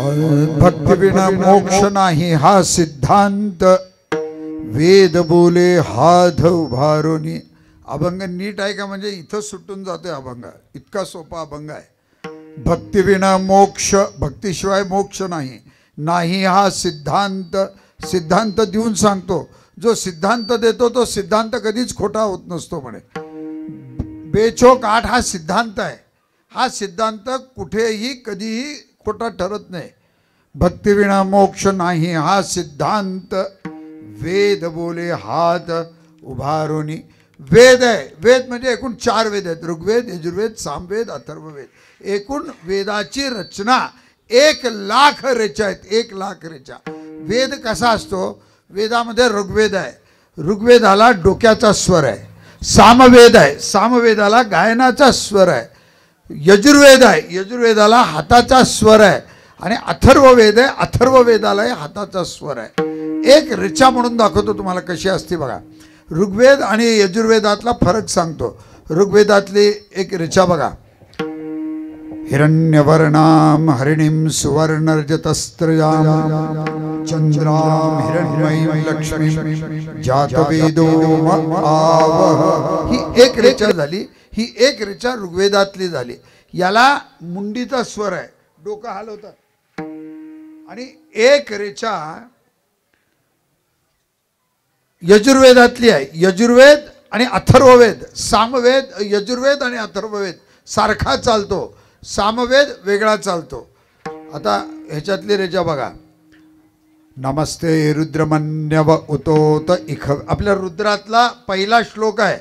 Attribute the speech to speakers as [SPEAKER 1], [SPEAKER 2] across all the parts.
[SPEAKER 1] भक्ती विना मोक्ष नाही हा सिद्धांत, वेद बोले हात उभारोनी. अभंग नीट आहे का? म्हणजे इथं सुटून जातोय अभंग, इतका सोपा अभंग आहे. भक्ती विना मोक्ष, भक्तीशिवाय मोक्ष नाही, नाही हा सिद्धांत. सिद्धांत देऊन सांगतो, जो सिद्धांत देतो तो सिद्धांत कधीच खोटा होत नसतो म्हणे. बेचोक 8 हा सिद्धांत आहे. हा सिद्धांत कुठेही कधीही खोटा ठरत नाही. भक्ती विना मोक्ष नाही हा सिद्धांत, वेद बोले हात उभारोनी. वेद आहे, वेद म्हणजे एकूण 4 वेद आहेत. ऋग्वेद, यजुर्वेद, सामवेद, अथर्ववेद. एकूण वेदाची रचना 1,00,000 ऋचा आहेत. 1,00,000 ऋचा. वेद कसा असतो? वेदामध्ये ऋग्वेद आहे, ऋग्वेदाला डोक्याचा स्वर आहे. सामवेद आहे, सामवेदाला गायनाचा स्वर आहे. यजुर्वेद आहे, यजुर्वेदाला हाताचा स्वर आहे. आणि अथर्ववेद आहे, अथर्ववेदालाही हाताचा स्वर आहे. एक ऋचा म्हणून दाखवतो तुम्हाला कशी असते बघा. ऋग्वेद आणि यजुर्वेदातला फरक सांगतो. ऋग्वेदातली एक ऋचा बघा. हिरण्यवर्णाम हरिणीं सुवर्णरजतस्त्रजाम चंद्राम हिरण्मयीं लक्ष्मीं जातवेदो आवह. ही एक ऋचा झाली. ही एक ऋचा ऋग्वेदातली झाली. याला मुंडीचा स्वर आहे, डोकं हलवतात. आणि एक ऋचा यजुर्वेदातली आहे. यजुर्वेद आणि अथर्ववेद, सामवेद, यजुर्वेद आणि अथर्ववेद सारखा चालतो, सामवेद वेगळा चालतो. आता ह्याच्यातली ऋचा बघा. नमस्ते रुद्रमन्यव उतोत इख. आपल्या रुद्रातला पहिला श्लोक आहे,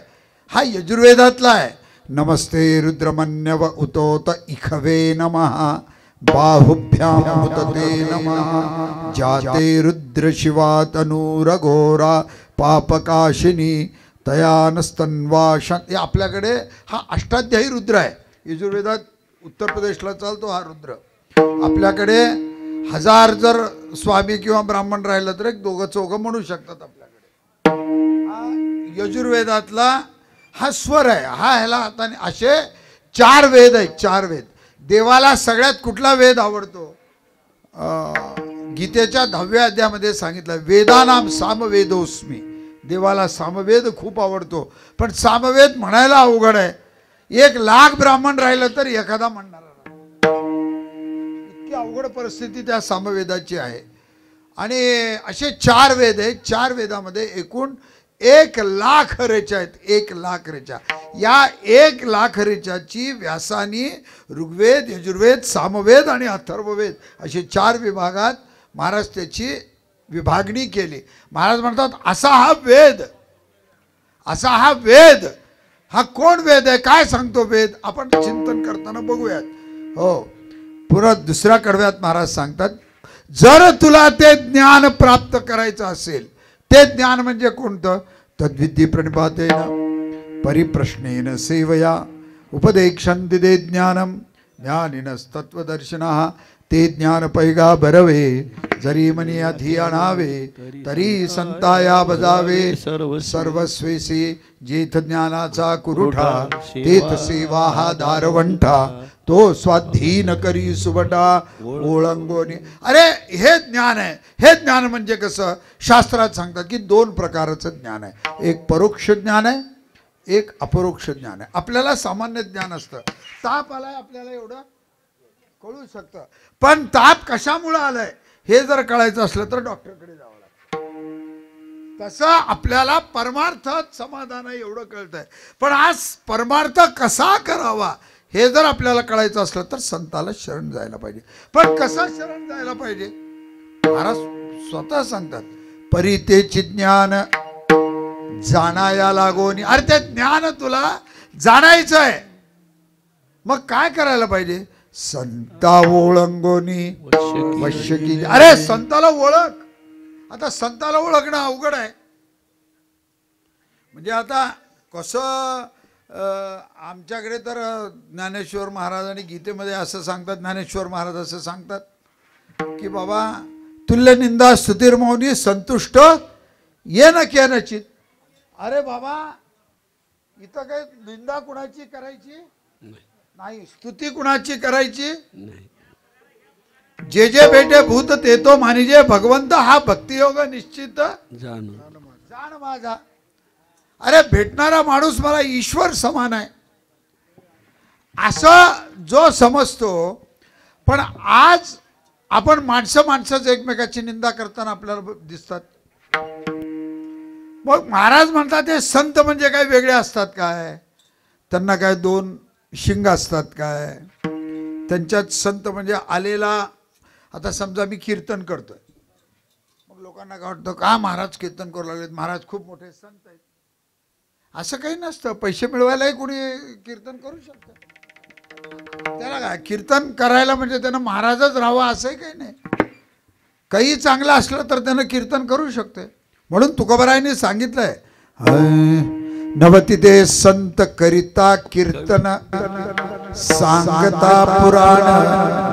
[SPEAKER 1] हा यजुर्वेदातला आहे. नमस्ते रुद्रमन्यव उतोत इखवे नमः बाहुभ्याम उतते नमः जाते रुद्र शिवा तनूरघोरा पापकाशिनी तयानस्तन्वाशन. आपल्याकडे हा अष्टाध्यायी रुद्र आहे. यजुर्वेदात उत्तर प्रदेशला चालतो हा रुद्र. आपल्याकडे 1000 जर स्वामी किंवा ब्राह्मण राहिलं तर 1-2 म्हणू शकतात आपल्याकडे. हा यजुर्वेदातला हा स्वर आहे. हा ह्याला हाताने असे 4 वेद आहेत. 4 वेद. देवाला सगळ्यात कुठला वेद आवडतो? गीतेच्या 10व्या अध्यायामध्ये सांगितलं, वेदानाम सामवेदोस्मी. देवाला सामवेद खूप आवडतो. पण सामवेद म्हणायला अवघड आहे. 1,00,000 ब्राह्मण राहिलं तर एखादा म्हणणार. इतकी अवघड परिस्थिती त्या सामवेदाची आहे. आणि असे 4 वेद आहेत. 4 वेदामध्ये एकूण 1,00,000 ऋचा आहेत. 1,00,000 ऋचा. या 1,00,000 ऋचाची व्यासानी ऋग्वेद, यजुर्वेद, सामवेद आणि अथर्ववेद असे 4 विभागात महाराज त्याची विभागणी केली. महाराज म्हणतात असा हा वेद, असा हा वेद. हा कोण वेद आहे? काय सांगतो वेद? आपण चिंतन करताना बघूयात. हो, पुन्हा दुसऱ्या कडव्यात महाराज सांगतात, जर तुला ते ज्ञान प्राप्त करायचं असेल, ते ज्ञान म्हणजे कोणतं? तद्विद्धी प्रणिपातेन परिप्रश्नेन सेवया उपदेक्षन्ति ते ज्ञानम ज्ञानिनस्तत्वदर्शिनः. ते ज्ञान पैगा बरवे जरी मनी अधी आणावे तरी संताया बजावे. सर्वस्वेसी जेथ ज्ञानाचा कुरुठा तेथ सेवा हा दारवंठा. तो स्वाधीन करी सुबटा ओळंगोनी. अरे हे ज्ञान आहे. हे ज्ञान म्हणजे कसं? शास्त्रात सांगतात की 2 प्रकारचं ज्ञान आहे. एक परोक्ष ज्ञान आहे, एक अपरोक्ष ज्ञान आहे. आपल्याला सामान्य ज्ञान असतं. ताप आलाय आपल्याला एवढं कळू शकतं. पण ताप कशामुळे आलाय हे जर कळायचं असलं तर डॉक्टरकडे जावं लागतं. तसं आपल्याला परमार्थात समाधान आहे एवढं कळतंय. पण आज परमार्थ कसा करावा हे जर आपल्याला कळायचं असलं तर संताला शरण जायला पाहिजे. पण कसं शरण जायला पाहिजे? महाराज स्वतः सांगतात, परितेची ज्ञान जाणाया लागोनी. अरे ते ज्ञान तुला जाणायचं आहे, मग काय करायला पाहिजे? संता ओळंगोनी वश्यकी. अरे संताला ओळख. आता संताला ओळखणं अवघड आहे. म्हणजे आता कसं आमच्याकडे तर ज्ञानेश्वर महाराज आणि गीतेमध्ये असं सांगतात, ज्ञानेश्वर महाराज असं सांगतात की बाबा तुल्य निंदा स्तुतिर्मौनी संतुष्ट ये न केनचित. अरे बाबा इथं काही निंदा कुणाची करायची नाही, स्तुती कुणाची करायची नाही. जे जे भेटे भूत ते तो मानिजे भगवंत हा भक्तियोग निश्चित जाण माझा. अरे भेटणारा माणूस मला ईश्वर समान आहे असं जो समजतो. पण आज आपण माणसंच एकमेकाची निंदा करताना आपल्याला दिसतात. मग महाराज म्हणतात ते संत म्हणजे काय वेगळे असतात काय, त्यांना काय दोन शिंग असतात काय, त्यांच्यात संत म्हणजे आलेला. आता समजा मी कीर्तन करतोय, मग लोकांना काय वाटतं का महाराज कीर्तन करू लागलेत, महाराज खूप मोठे संत आहेत. असं काही नसतं. पैसे मिळवायलाही कोणी कीर्तन करू शकतं. त्याला काय कीर्तन करायला म्हणजे त्यानं महाराजच राहावं असंही काही नाही. काही चांगलं असलं तर त्यानं कीर्तन करू शकते. म्हणून तुकोबारायांनी सांगितलंय नवती ते संत करिता कीर्तन सांगता पुराण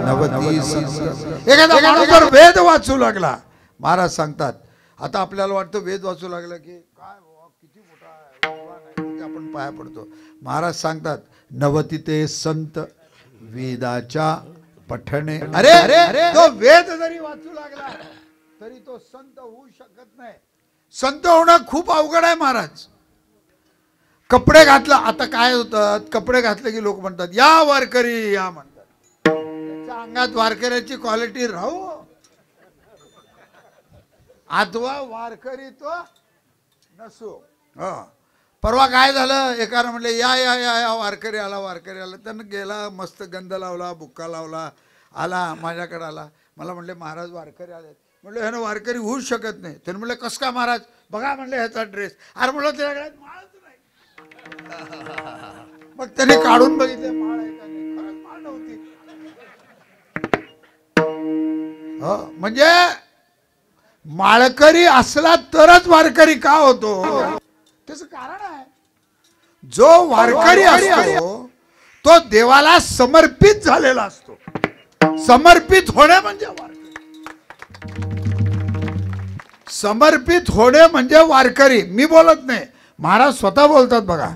[SPEAKER 1] नवती संत. एखादा माणूस जर वेद वाचू लागला, महाराज सांगतात, आता आपल्याला वाटतं वेद वाचू लागला की काय किती मोठा आहे, आपण पाया पडतो. महाराज सांगतात नवती ते संत वेदाच्या पठणे. अरे तो वेद जरी वाचू लागला तरी तो संत होऊ शकत नाही. संत होणं खूप अवघड आहे महाराज. कपडे घातलं, आता काय होतं, कपडे घातले की लोक म्हणतात या वारकरी या म्हणतात. त्याच्या अंगात वारकऱ्याची क्वालिटी राहू अथवा वारकरी तो नसो. परवा काय झालं, एकानं म्हणले या या या या वारकरी आला, वारकरी आला. त्यानं गेला, मस्त गंध लावला, बुक्का लावला, आला माझ्याकडे आला. मला म्हणले महाराज वारकरी आले. म्हणलं ह्यानं वारकरी होऊच शकत नाही. त्यानं म्हणले कस का महाराज, बघा म्हणले ह्याचा ड्रेस. अरे म्हणलं त्याच्याकडे माळच नाही. मग त्याने काढून बघितले माळ आहे का नाही, खरंच माळ नव्हती. म्हणजे माळकरी असला तरच वारकरी का होतो, त्याचं कारण आहे. जो वारकरी असतो तो देवाला समर्पित झालेला असतो. समर्पित होणे म्हणजे वारकरी. समर्पित होणे म्हणजे वारकरी. मी बोलत नाही, महाराज स्वतः बोलतात बघा.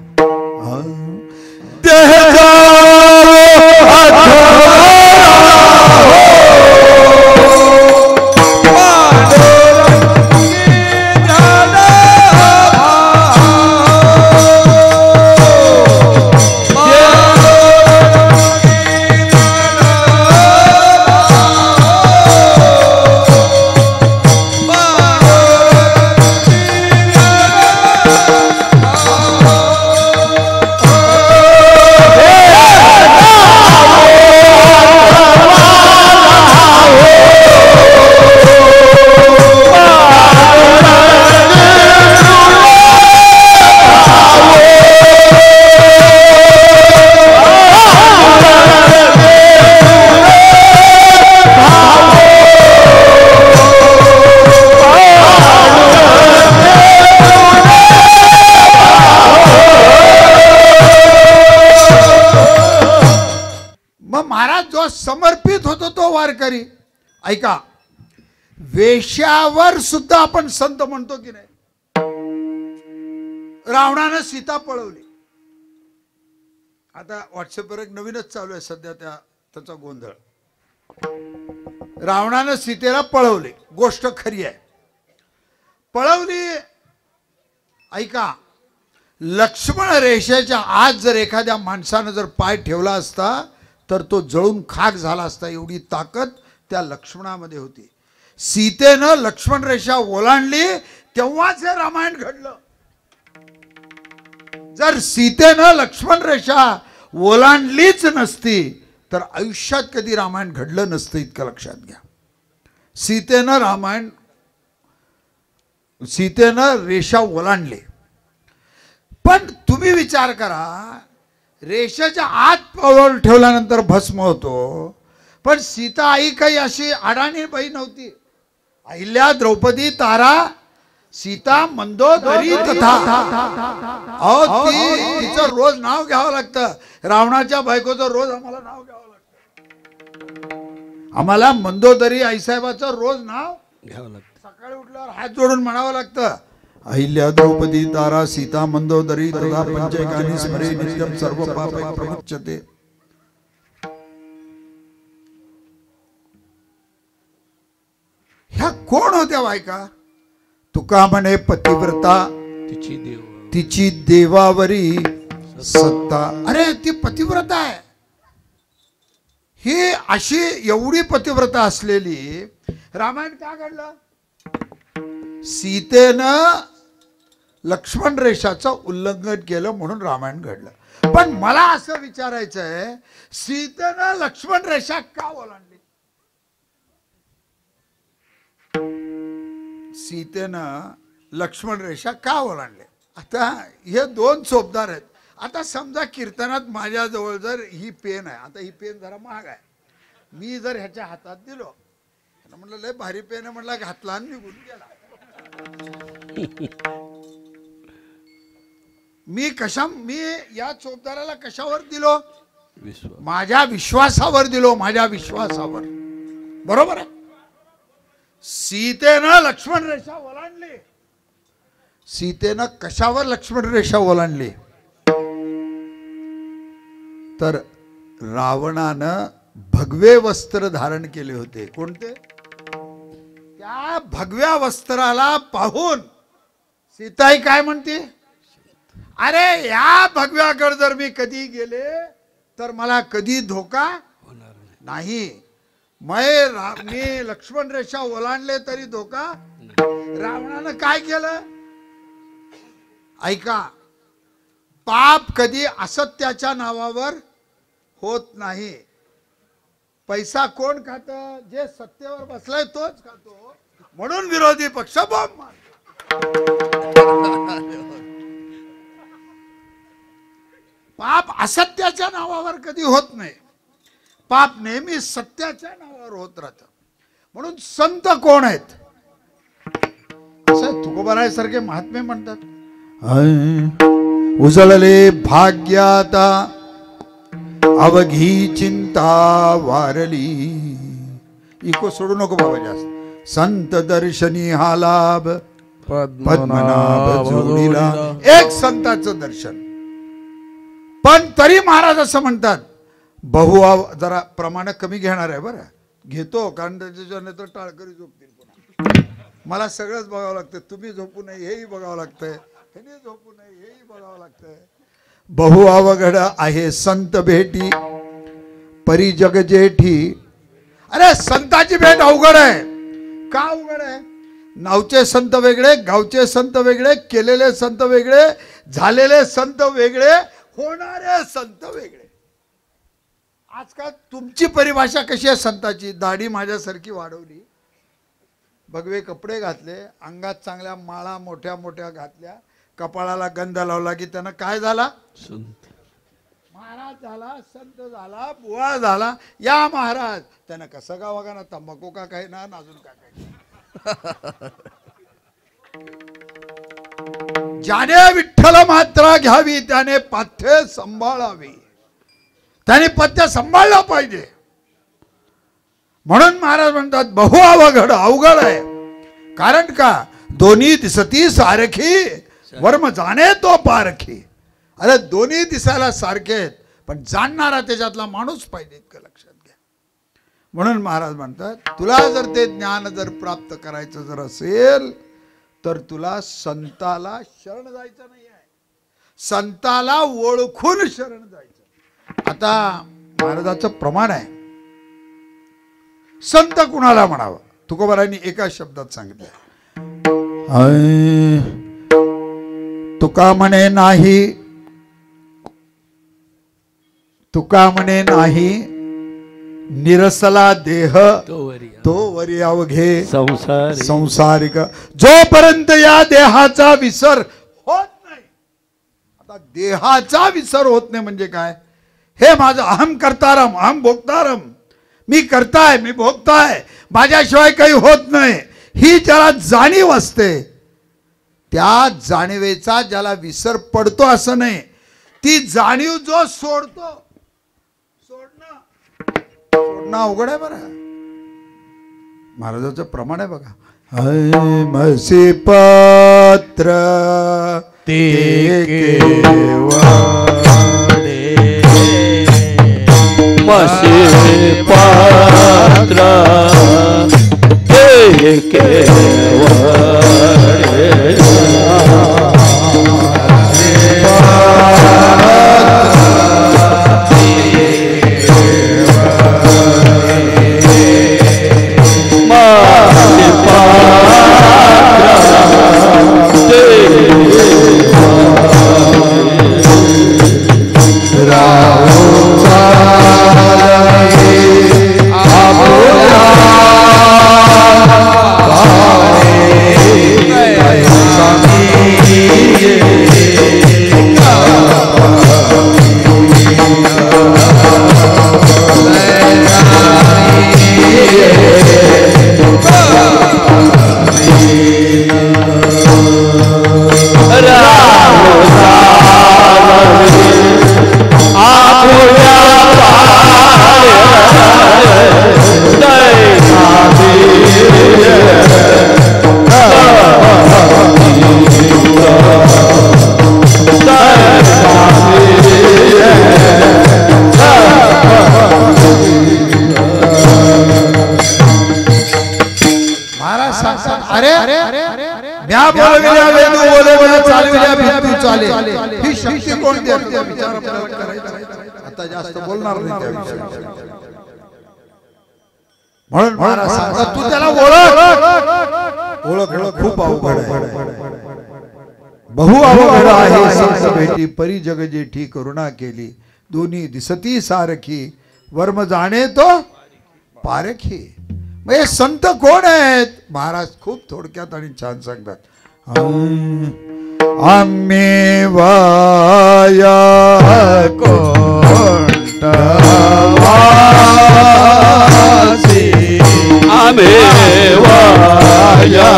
[SPEAKER 1] समर्पित होतो तो वारकरी. ऐका, वेश्यावर सुद्धा आपण संत म्हणतो की नाही. रावणानं सीता पळवली. आता व्हॉट्सअपवर एक नवीनच चालू आहे सध्या त्याचा गोंधळ. रावणानं सीतेला पळवले, गोष्ट खरी आहे, पळवली. ऐका, लक्ष्मण रेषेच्या आत जर एखाद्या माणसानं जर पाय ठेवला असता तर तो जळून खाक झाला असता. एवढी ताकद त्या लक्ष्मणामध्ये होती. सीतेनं लक्ष्मण रेषा ओलांडली तेव्हाच हे रामायण घडलं. जर सीतेनं लक्ष्मण रेषा ओलांडलीच नसती तर आयुष्यात कधी रामायण घडलं नसतं. इतकं लक्षात घ्या. सीतेनं रेषा ओलांडली. पण तुम्ही विचार करा, रेषेच्या आत पाऊल ठेवल्यानंतर भस्म होतो. पण सीता आई काही अशी अडाणी बाई नव्हती. अहिल्या, द्रौपदी, तारा, सीता, मंदोदरी तथा. तिचं रोज नाव घ्यावं लागतं. रावणाच्या बायकोचं रोज आम्हाला नाव घ्यावं लागतं. आम्हाला मंदोदरी आईसाहेबाचं रोज नाव घ्यावं लागतं. सकाळी उठल्यावर हात जोडून म्हणावं लागतं, अहिल्या, द्रौपदी, तारा, सीता, मंदोदरी तथा पंचैकानि स्मरे नित्यं सर्व पापै प्रमुच्यते. ह्या कोण होत्या बायका? तुका म्हणे पतिव्रता तिची देवावरी सत्ता. अरे ती पतिव्रता आहे. ही अशी एवढी पतिव्रता असलेली रामायण का घडलं? सीतेनं लक्ष्मण रेषाचं उल्लंघन केलं म्हणून रामायण घडलं. पण मला असं विचारायचं आहे, सीतेनं लक्ष्मण रेषा का ओलांडली? सीतेनं लक्ष्मण रेषा का ओलांडली? आता हे दोन चोपदार आहेत. आता समजा कीर्तनात माझ्याजवळ जर ही पेन आहे, आता ही पेन जरा महाग आहे, मी जर ह्याच्या हातात दिलो, म्हटलं लय भारी पेन आहे, म्हटलं घातला आणि निघून गेला. मी या चोपदाराला कशावर दिलो? माझ्या विश्वासावर दिलो, माझ्या विश्वासावर. बरोबर आहे. सीतेनं लक्ष्मण रेषा ओलांडली. सीतेनं कशावर लक्ष्मण रेषा ओलांडली? तर रावणानं भगवे वस्त्र धारण केले होते. कोणते? त्या भगव्या वस्त्राला पाहून सीताई काय म्हणते? अरे या भगव्याकडे जर मी कधी गेले तर मला कधी धोका होणार नाही. मी लक्ष्मण रेषा ओलांडले तरी धोका. रावणानं काय केलं? ऐका, पाप कधी असत्याच्या नावावर होत नाही. पैसा कोण खात? जे सत्तेवर बसलाय तोच खातो. म्हणून विरोधी पक्ष बॉम्ब पाप असत्याच्या नावावर कधी होत नाही. पाप नेहमी सत्याच्या नावावर होत राहत. म्हणून संत कोण आहेत? असं तुकोबारायसारखे महात्मे म्हणतात, उजळले भाग्याता अवघी चिंता वारली. इको सोडू नको बाबा जास्त. संत दर्शनी हा लाभ पद्मनाभ जोडीला. एक संताचं दर्शन. पण तरी महाराज असं म्हणतात, जरा प्रमाण कमी घेणार आहे बरं. घेतो कारण त्याच्याने तर टाळकरी झोपतील. पुन्हा मला सगळंच बघावं लागतं. तुम्ही झोपू नये हेही बघावं लागतंय, हे झोपू नये हेही बघावं लागतंय. बहु अवघड आहे संत भेटी परी जग जेठी. अरे संताची भेट अवघड आहे. का अवघड आहे? नावचे संत वेगळे, गावचे संत वेगळे, केलेले संत वेगळे, झालेले संत वेगळे, होणारे संत वेगळे. आजकाल तुमची परिभाषा कशी आहे संताची? दाढी माझ्यासारखी वाढवली, भगवे कपडे घातले, अंगात चांगल्या माळा मोठ्या मोठ्या घातल्या, कपाळाला गंध लावला की त्यानं काय झाला? संत. महाराज झाला, संत झाला, बुवा झाला. या महाराज त्यानं कसं का वागा, तंबाखू का काही ना अजून का काही. ज्याने विठ्ठल मात्रा घ्यावी त्याने पथ्य सांभाळावी. त्याने पथ्य सांभाळलं पाहिजे. म्हणून महाराज म्हणतात बहु अवघड. अवघड आहे कारण का? दोन्ही दिसती सारखी वर्म जाणे तो पारखी. अरे दोन्ही दिसायला सारखे आहेत पण जाणणारा त्याच्यातला माणूस पाहिजे, इतकं लक्षात घ्या. म्हणून महाराज म्हणतात तुला जर ते ज्ञान जर प्राप्त करायचं जर असेल तर तुला संताला शरण जायचं नाही आहे, संताला ओळखून शरण जायचं. आता महाराजाचं प्रमाण आहे. संत कुणाला म्हणावं? तुकोबारायांनी एका शब्दात सांगितलं, तुका म्हणे नाही, तुका म्हणे नाही निरसला देह तो वरी अवघे संसारिक. जोपर्यंत या देहाचा विसर होत नाही. आता देहाचा विसर होत नाही म्हणजे काय? हे माझं अहम करतारम, अहम भोगतारम, मी करताय, मी भोगताय, माझ्याशिवाय काही होत नाही, ही ज्याला जाणीव असते त्या जाणीवेचा ज्याला विसर पडतो असं नाही. ती जाणीव जो सोडतो, सोडणं अवघड आहे बरं. महाराजाचं प्रमाण आहे बघा. म्हशी पत्र ते म्हशी पत्र ते आता जास्त बोलणार नाही त्या विषयावर. म्हणून महाराज सांगतात तू त्याला ओळख खूप अवघड आहे. बहु अवघड आहे संत भेटी परी जग जेठी करुणा केली दोन्ही दिसती सारखी वर्म जाणे तो पारखी. मग हे संत कोण आहेत महाराज खूप थोडक्यात आणि छान सांगतात. आम्ही वाया कोंडवासी
[SPEAKER 2] आम्ही वाया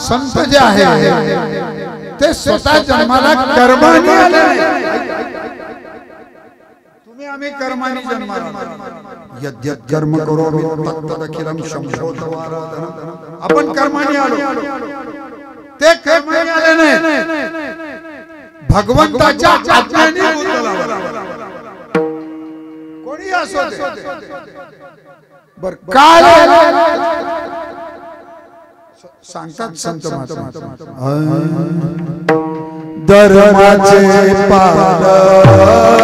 [SPEAKER 1] संत जे आहे ते स्वतः जन्माला कर्माने आले. तुम्ही आम्ही कर्माने जन्माला यद्यत् कर्म करोमि तत्तदखिलं शंभोधवाराधनं. आपण कर्माने आलो ते कर्माने आले नाही भगवंताच्या आज्ञेने. कोण कोणी असो बर काय सांगतात संत महात्मा धर्माचे पालन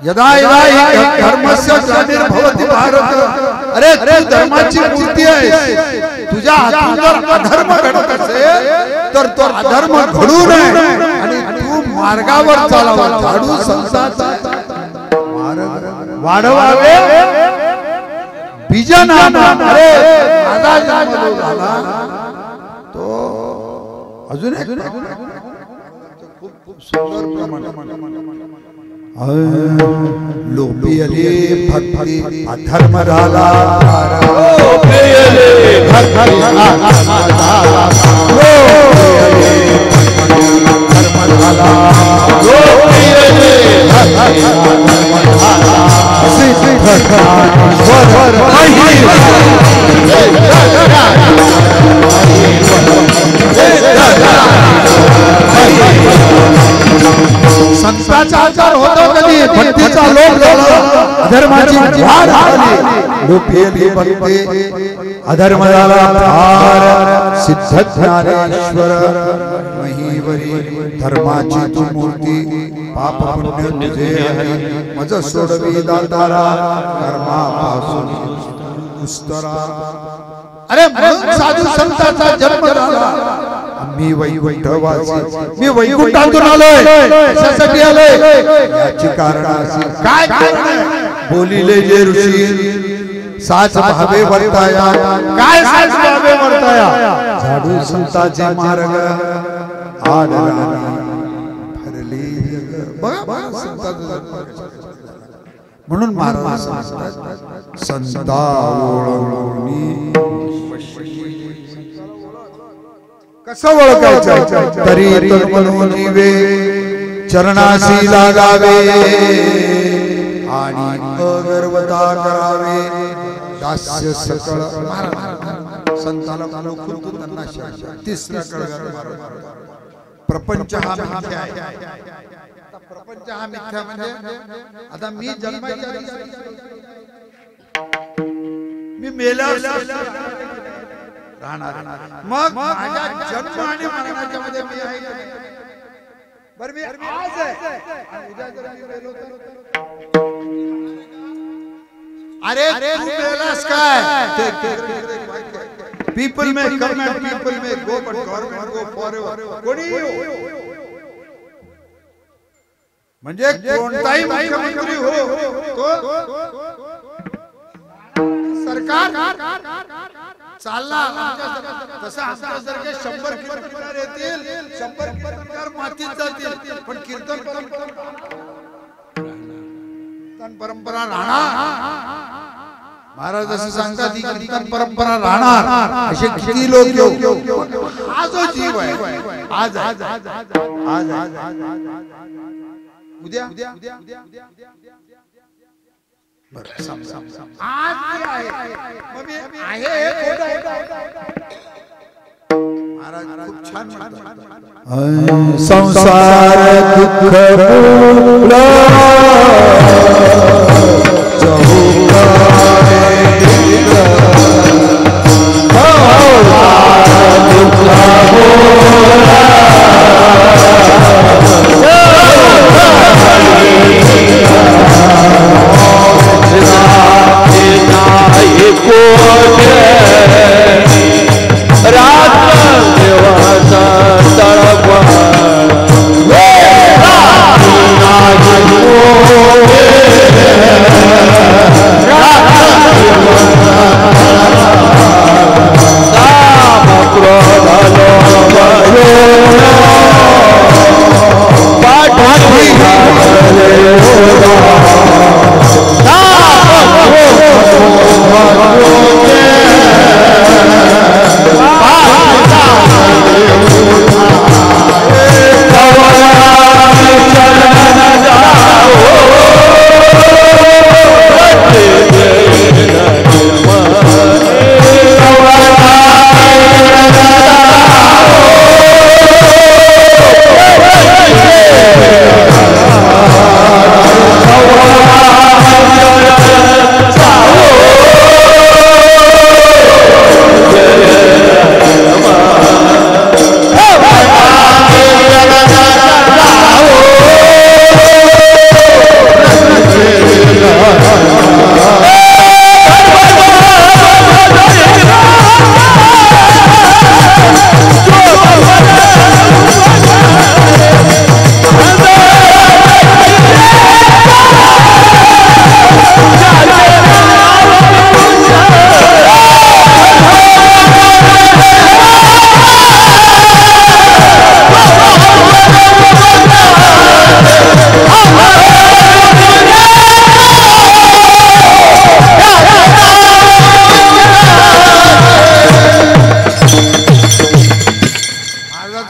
[SPEAKER 1] यदा यदा धर्मस्य ग्लानिर्भवति भारत अरे तू धर्माची मूर्ती आहे तुझ्या हातून जर अधर्म घडत असेल तर तो अधर्म घडू नये आणि तू मार्गावर चालावा झाडू संसाचा मार्ग वाढवावे बीजनाम अरे माझा जन्म झाला तो अजून खूप सुंदर प्रमाण लोपियले भक्ती अधर्म झाला लोपियले भक्ती अधर्म झाला लोपियले अधर्म झाला लोपियले भक्ती अधर्म झाला श्री श्री भगवान संताचा आचार होतो कधी भक्तीचा लोप झाला अधर्माची वाढ झाली लोपियली भक्ती अधर्म झाला फार सिद्ध ज्ञानेश्वर महीवरी धर्माची तू मूर्ती पाप पुण्य तुझे हरी मज सोडवी दातारा कर्मापासून उस्तरा अरे साधू संतांचा जन्म झाला मी वैकुंठवासी मी वैकुंठातून आलोय कशासाठी आलोय याची कारण काय बोलिले जे ऋषी साच भावे वर्ताया काय साच भावे वर्ताया झाडू संताचे मार्ग आडला भरले बघा म्हणून महाराज संता ओळखणी कसं ओळखायचं तरी तन जीवे चरणाशी लागावे आणि अगर्वता करावे दास्य सकळ संताला त्यांना तिसरा कळगा प्रपंच हा मिथ्या आहे प्रपंच हा मिथ्या म्हणजे आता मी जन्माच्या मी मेल्यावर राहणार मग माझ्या जन्म आणि मरणाच्या मध्ये मी आहे बरं मी आज आहे आणि उद्या जर मी मेलो तर अरे तू मेलास काय पीपल में कम एंड पीपल में go but government go forever कोणी म्हणजे कोणताही मुख्यमंत्री हो तो सरकार चालला तसं आमच्यासारखे 100 कीर्तनकार येतील 100 कीर्तनकार मातीत जातील पण कीर्तन परंपरा राहणार महाराज असं सांगतात ही कीर्तन परंपरा राहणार असे किती लोक हा जो जीव आहे आज उद्या संसार दुःख मूल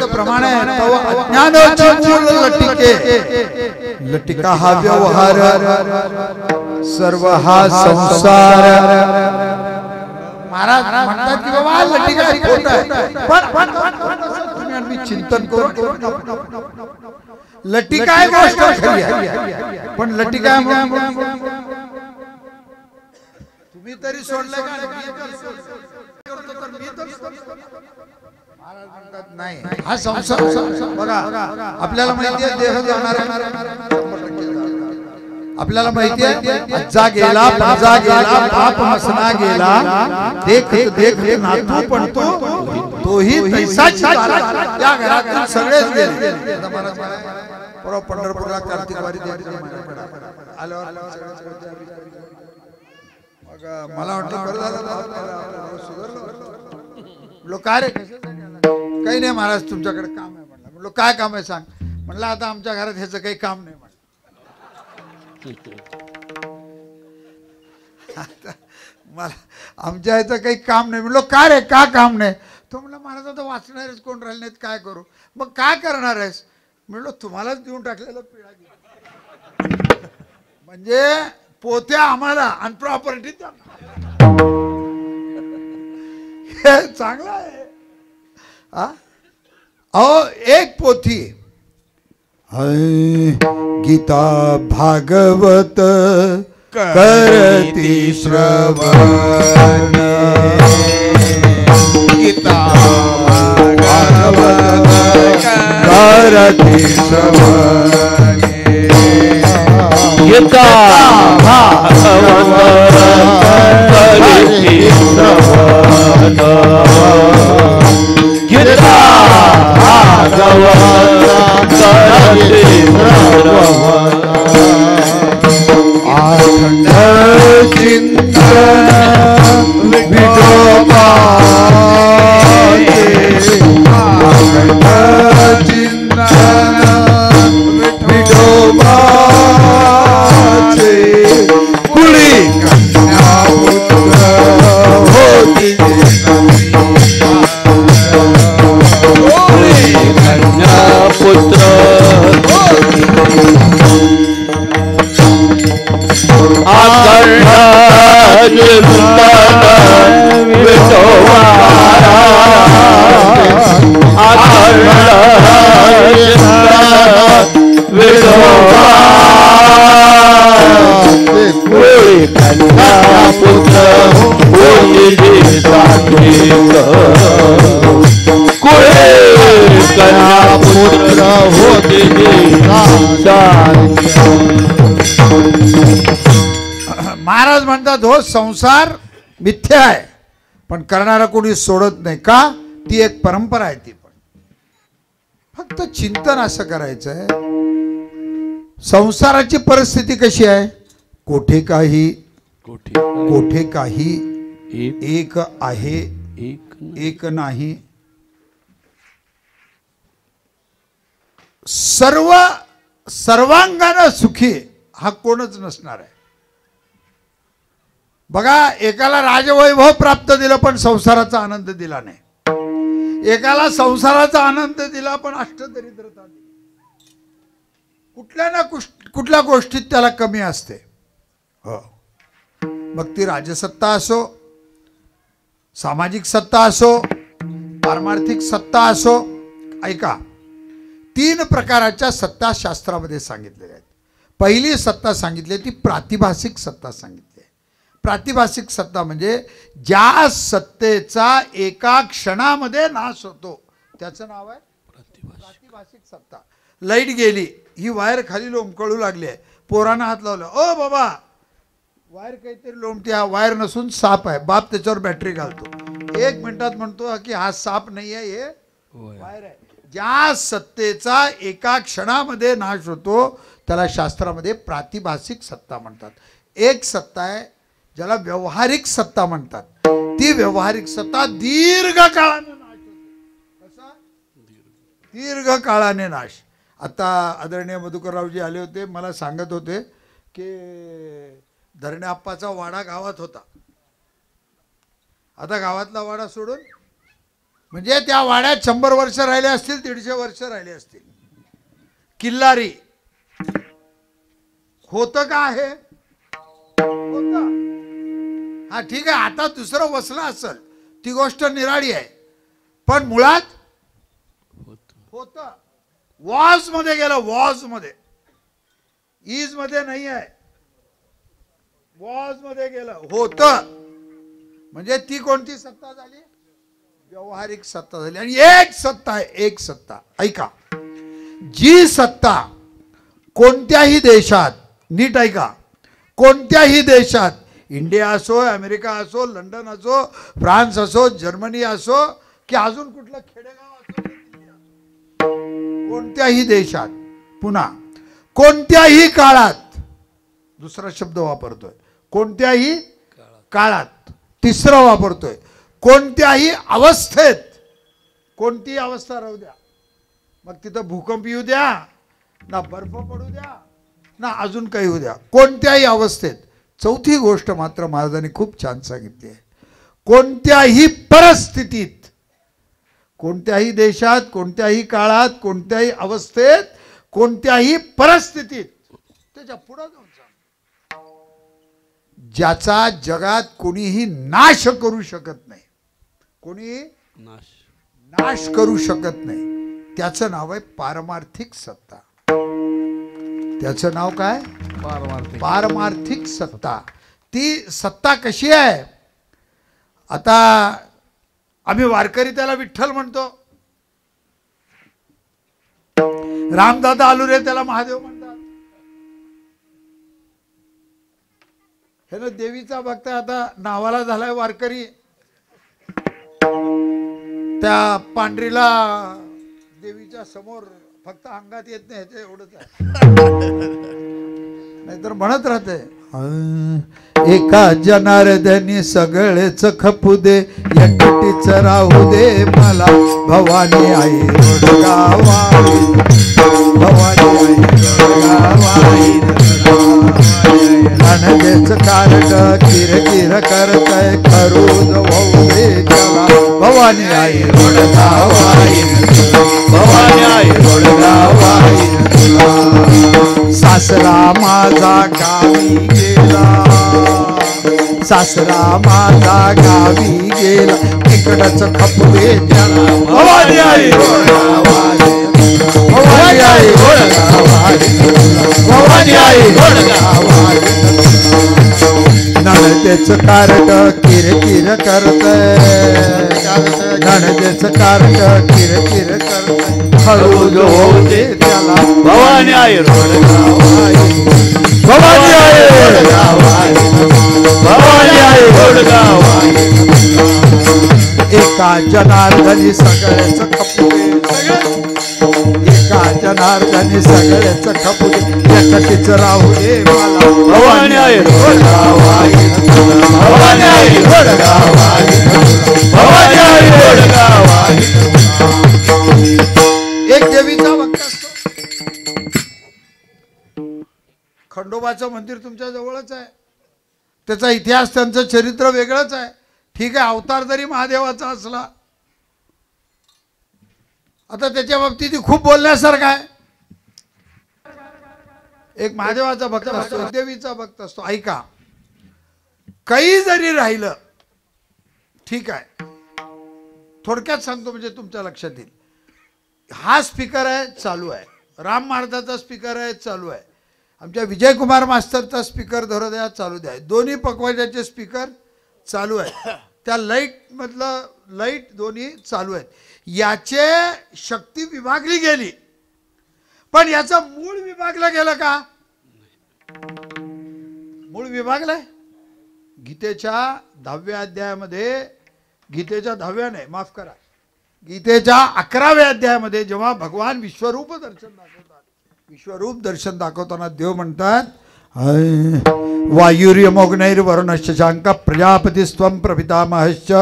[SPEAKER 1] वेदाचं प्रमाण आहे तव अज्ञानाची मूल लटिके लटिका हा व्यवहार सर्व हा संसार महाराज म्हणतात की बाबा लटिका खोट आहे पण तुम्ही आणि मी चिंतन करू लटिका आहे गोष्ट खरी आहे पण लटिका तुम्ही तरी सोडलं का नाही हा संसार बघा आपल्याला माहिती आहे देह जाणार आपल्याला माहिती आहे जा गेला पंजा गेला बाप मसना गेला देख देख नातू पण तोही तैसाच त्या घरात सगळेच गेले परवा पंढरपूरला कार्तिक वारी आल्यावर मला वाटलं बरं झालं सुधारलं काय रे काही नाही महाराज तुमच्याकडे काम आहे म्हणलं म्हणलो काय काम आहे सांग म्हणलं आता आमच्या घरात ह्याचं काही काम नाही म्हणलं मला आमच्या ह्याचं काही काम नाही म्हणलो काय रे का काम नाही तो म्हणलं महाराज आता वाचणारेच कोण राहिले नाहीत काय करू मग काय करणार आहेस म्हणलो तुम्हालाच देऊन टाकलेलं पिढा म्हणजे पोत्या आम्हाला आणि प्रॉपर्टी चांगला आहे अहो एक पोथी गीता भागवत करती श्रवण
[SPEAKER 2] गीता भागवत
[SPEAKER 1] करती श्रवण
[SPEAKER 2] गीता भागवत करती श्रवण गीता भागवत करती श्रवण
[SPEAKER 1] अखंड चिंतन विठोबा अखंड चिंतन विठोबा कुळी कन्या पुत्र होती
[SPEAKER 2] कुळी कन्या पुत्र अखंड चिंतन विठोबा अखंड चिंतन विठोबा कुळी कन्या पुत्र होती सात्विक कुळी कन्या पुत्र होती
[SPEAKER 1] महाराज म्हणतात हो संसार मिथ्या आहे पण करणारा कोणी सोडत नाही का ती एक परंपरा आहे ती पण फक्त चिंतन असं करायचं आहे संसाराची परिस्थिती कशी आहे कोठे काही कोठे काही एक आहे एक नाही सर्व सर्वांगाने सुखी हा कोणच नसणार आहे बघा एकाला राजवैभव प्राप्त दिलं पण संसाराचा आनंद दिला नाही एकाला संसाराचा आनंद दिला पण अष्टदरिद्रता दिली कुठल्या ना कुठल्या गोष्टीत त्याला कमी असते हो मग ती राजसत्ता असो सामाजिक सत्ता असो पारमार्थिक सत्ता असो ऐका 3 प्रकारच्या सत्ता शास्त्रामध्ये सांगितलेल्या आहेत पहिली सत्ता सांगितली ती प्रातिभासिक सत्ता सांगितली प्रातिभासिक सत्ता म्हणजे ज्या सत्तेचा एका क्षणामध्ये नाश होतो त्याचं नाव आहे प्रातिभासिक सत्ता लाईट गेली ही वायर खाली लोंबकळू लागली आहे पोरांना हात लावला ओ बाबा वायर काहीतरी लोंबते हा वायर नसून साप आहे बाप त्याच्यावर बॅटरी घालतो 1 मिनिटात म्हणतो की हा साप नाही आहे हे वायर आहे ज्या सत्तेचा एका क्षणामध्ये नाश होतो त्याला शास्त्रामध्ये प्रातिभासिक सत्ता म्हणतात एक सत्ता आहे ज्याला व्यवहारिक सत्ता म्हणतात ती व्यवहारिक सत्ता दीर्घ काळाने नाश होते कसा दीर्घ काळाने नाश आता आदरणीय मधुकररावजी आले होते मला सांगत होते की धरण्याप्पाचा वाडा गावात होता आता गावातला वाडा सोडून म्हणजे त्या वाड्यात 100 वर्ष राहिले असतील, 150 वर्ष राहिले असतील. किल्लारी होतं का आहे? होतं. हा ठीक आहे, आता दुसरं वसलं असेल ती गोष्ट निराळी आहे, पण मुळात होतं. वॉज मध्ये गेलं, वॉज मध्ये, इज मध्ये नाही आहे, वॉज मध्ये गेलं. होतं म्हणजे ती कोणती सत्ता झाली? व्यवहारिक सत्ता झाली. आणि एक सत्ता आहे, एक सत्ता. ऐका, जी सत्ता कोणत्याही देशात, नीट ऐका, कोणत्याही देशात, इंडिया असो, अमेरिका असो, लंडन असो, फ्रान्स असो, जर्मनी असो, की अजून कुठलं खेडेगाव असो, कोणत्याही देशात, पुन्हा कोणत्याही काळात, दुसरा शब्द वापरतोय, कोणत्याही काळात, तिसरा वापरतोय, कोणत्याही अवस्थेत, कोणतीही अवस्था राहू द्या, मग तिथं भूकंप येऊ द्या, ना बर्फ पडू द्या, ना अजून काही होऊ द्या, कोणत्याही अवस्थेत. चौथी गोष्ट मात्र महाराजांनी खूप छान सांगितली आहे, कोणत्याही परिस्थितीत, कोणत्याही देशात, कोणत्याही काळात, कोणत्याही अवस्थेत, कोणत्याही परिस्थितीत, त्याच्या पुढे जाऊन सांग, ज्याचा जगात कोणीही नाश करू शकत नाही, कोणी नाश करू शकत नाही, त्याचं नाव आहे पारमार्थिक सत्ता. त्याचं नाव काय? पारमार्थिक सत्ता. ती सत्ता कशी आहे? आता आम्ही वारकरी त्याला विठ्ठल म्हणतो, रामदादा आलुरे त्याला महादेव म्हणतात. हे ना देवीचा भक्त, आता नावाला झालाय वारकरी, त्या पांढरीला देवीच्या समोर फक्त अंगात येत नाही, ते एवढंच आहे, नाहीतर म्हणत राहते, एका जनार्दनी सगळेच खपू दे, एकटीच राहू दे मला, भवानी आई रोडगावाई, भवानी आई रोडगावाई, रणदेच कारड किर किर करतय, खरूज होऊ दे त्याला, भवानी आई रोडगावाई, भवानी आई रोडगावाई. सासरा माझा गावी गेला, सासरा माझा गावी गेला, इकडच खपवे त्याला, भवानी आई रोडगावाई, भवानी आई रोडगावाई, भवानी आई रोडगावाई. नणदेच कारट किर किर करतय, नणदेच कारट किर किर करतय, हळूच होऊ दे त्याला, भवानी आई रोडगावाई, भवानी आई रोडगावाई, भवानी आई रोडगावाई. एका जनार्दनी सगळेच खपू दे, एका जनार्दनी सगळेच खपू दे, एकटीच राहू दे मला, भवानी आई रोडगावाई, भवानी आई रोडगावाई, भवानी आई रोडगावाई. एक देवीचा भक्त असतो, खंडोबाचं मंदिर तुमच्या जवळच आहे, त्याचा इतिहास, त्यांचं चरित्र वेगळंच आहे. ठीक आहे, अवतार जरी महादेवाचा असला, आता त्याच्या बाबतीत खूप बोलण्यासारखं आहे. एक महादेवाचा भक्त असतो, देवीचा भक्त असतो. ऐका, काही जरी राहिलं, ठीक आहे, थोडक्यात सांगतो म्हणजे तुमच्या लक्षात येईल. हा स्पीकर आहे, चालू आहे, राम महाराजाचा स्पीकर आहे, चालू आहे, आमच्या विजयकुमार मास्तरचा स्पीकर धरू द्या, चालू द्या, दोन्ही पकवाजाचे स्पीकर चालू आहे, त्या लाईट मधलं लाईट दोन्ही चालू आहेत. याचे शक्ती विभागली गेली, पण याचं मूळ विभागलं गेलं का? मूळ विभागलंय गीतेच्या 10व्या अध्यायामध्ये, गीतेच्या 10व्या नाही, माफ करा, गीतेच्या 11व्या अध्यायामध्ये जेव्हा भगवान विश्वरूप दर्शन दाखवतात, विश्वरूप दर्शन दाखवताना देव म्हणतात, वायुर्यमोग्नैर्वरुणश्च शांक प्रजापतिस्त्वं प्रपितामहश्च,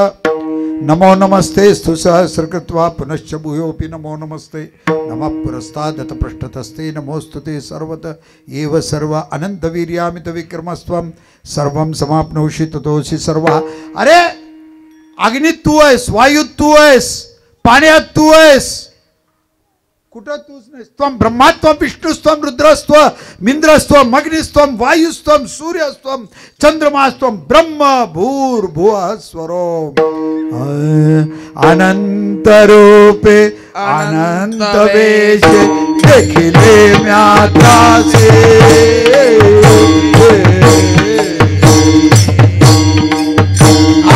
[SPEAKER 1] नमो नमस्ते स्तु सहस्रकृत्वा पुनश्च भूयोऽपि नमो नमस्ते, नमः पुरस्तादत पृष्ठतस्ते, नमोस्तुते सर्वत एव सर्व अनंतवीर्यामित विक्रमस्त्वं सर्वं समाप्नोषि ततोषि सर्वः. अरे अग्नी तू आहेस, वायू तू आहेस, पाण्यात तू आहेस, कुठं तूच नाही. त्वम ब्रह्मात्वम विष्णुस्त्वम रुद्रस्त्वम मिंद्रस्त्वम अग्निस्त्वम वायुस्त्वम सूर्यस्त्वम चंद्रमास्त्वम ब्रह्म भूर्भुवः स्वरो अनंत रूपे अनंत वेशे देखिले म्यात्रासे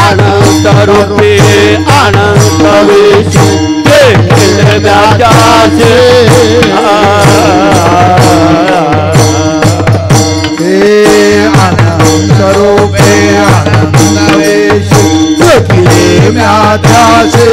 [SPEAKER 2] अनंत रूपे अनंत वेश देखिले म्यात्रासे
[SPEAKER 1] अनंत रूपे अनंत वेशे देखिले म्यात्रासे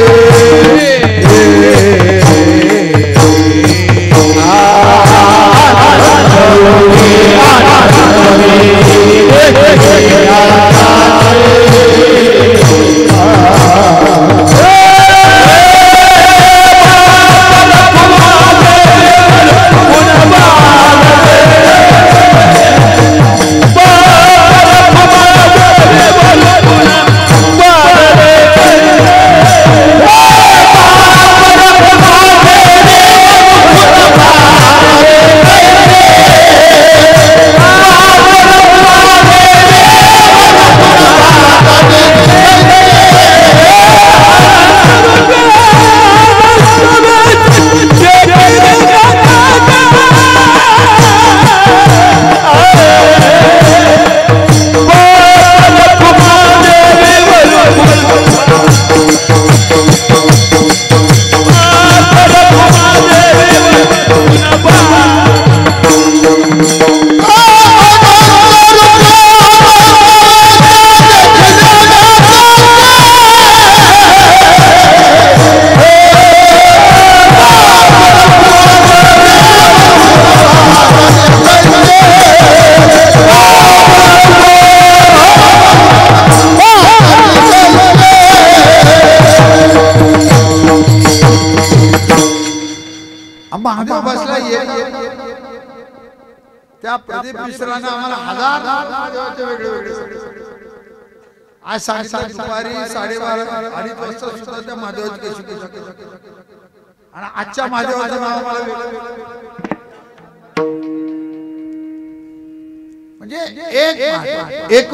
[SPEAKER 1] महादेव बसला त्या प्रदीप मिश्रानं आम्हाला हजार महादेवाचे वेगळे वेगळे आज सांगितलं दुपारी 12:30 अडीच वाजता सुद्धा त्या महादेवाची केशी आणि आजच्या महादेवाचं नाव आम्हाला वेगळं म्हणजे एक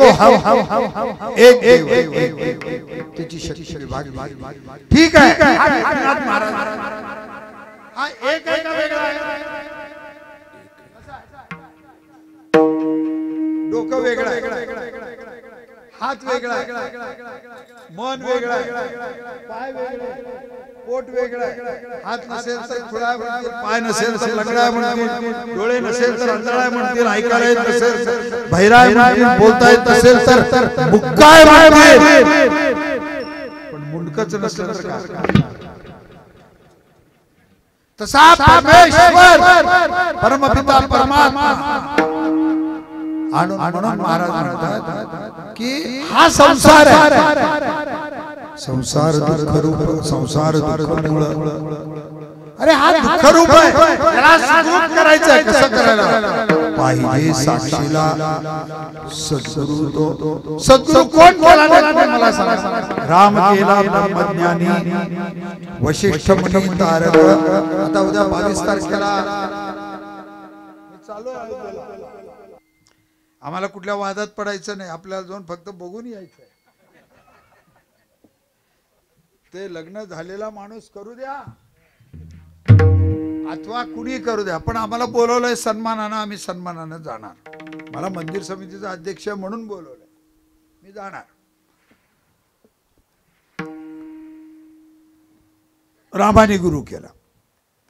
[SPEAKER 1] त्याची शक्ती भाग ठीक आहे. हा एक आहे का वेगळा आहे? डोकं वेगळं आहे, हात वेगळा आहे, मन वेगळं आहे, पाय वेगळे, पोट वेगळं आहे. हात नसेल तर खुळा म्हणतील, पाय नसेल तर लंगडा म्हणतील, डोळे नसेल तर अंधळा म्हणतील, ऐकायला येत नसेल तर बहिरा म्हणतील, बोलता येत नसेल तर मुक्काय म्हणतील, पण मुंडकच नसेल तर काय? तसा परमेश्वर परमपिता परमात्मा म्हणून महाराज म्हणतात की हा संसार आहे, संसार दुःख रूप, संसार दुःख मूळ. अरे हा दुःख रूप आहे, त्याला सुखरूप करायचं आहे. कसं करायला पाहिजे? साक्षीला सद्गुरु. तो सद्गुरु कोण केला नाही मला सांगा. राम केला ब्रह्मज्ञानी, वशिष्ठ मुनी तारक. आता उद्या 22 तारखेला चालू आहे. आम्हाला कुठल्या वादात पडायचं नाही, आपल्याला जाऊन फक्त बघून यायचं. ते लग्न झालेला माणूस करू द्या अथवा कुणी करू द्या, पण आम्हाला बोलवलंय सन्मानानं, आम्ही सन्मानानं जाणार. मला मंदिर समितीचा अध्यक्ष म्हणून बोलवलंय, मी जाणार. रामाने गुरु केला.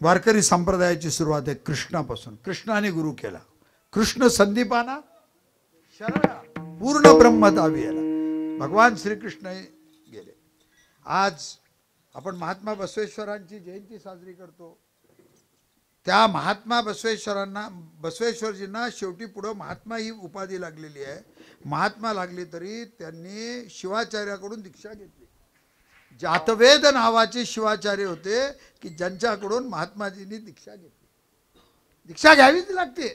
[SPEAKER 1] वारकरी संप्रदायाची सुरुवात आहे कृष्णापासून. कृष्णाने गुरु केला. कृष्ण संदीपाना शरण पूर्ण ब्रह्मदावी याला भगवान श्रीकृष्ण गेले. आज आपण महात्मा बसवेश्वरांची जयंती साजरी करतो. त्या महात्मा बसवेश्वरजींना शेवटी पुढे महात्मा ही उपाधी लागलेली आहे. महात्मा लागली तरी त्यांनी शिवाचार्याकडून दीक्षा घेतली. जातवेद नावाचे शिवाचार्य होते की ज्यांच्याकडून महात्माजींनी दीक्षा घेतली. दीक्षा घ्यावीच लागते.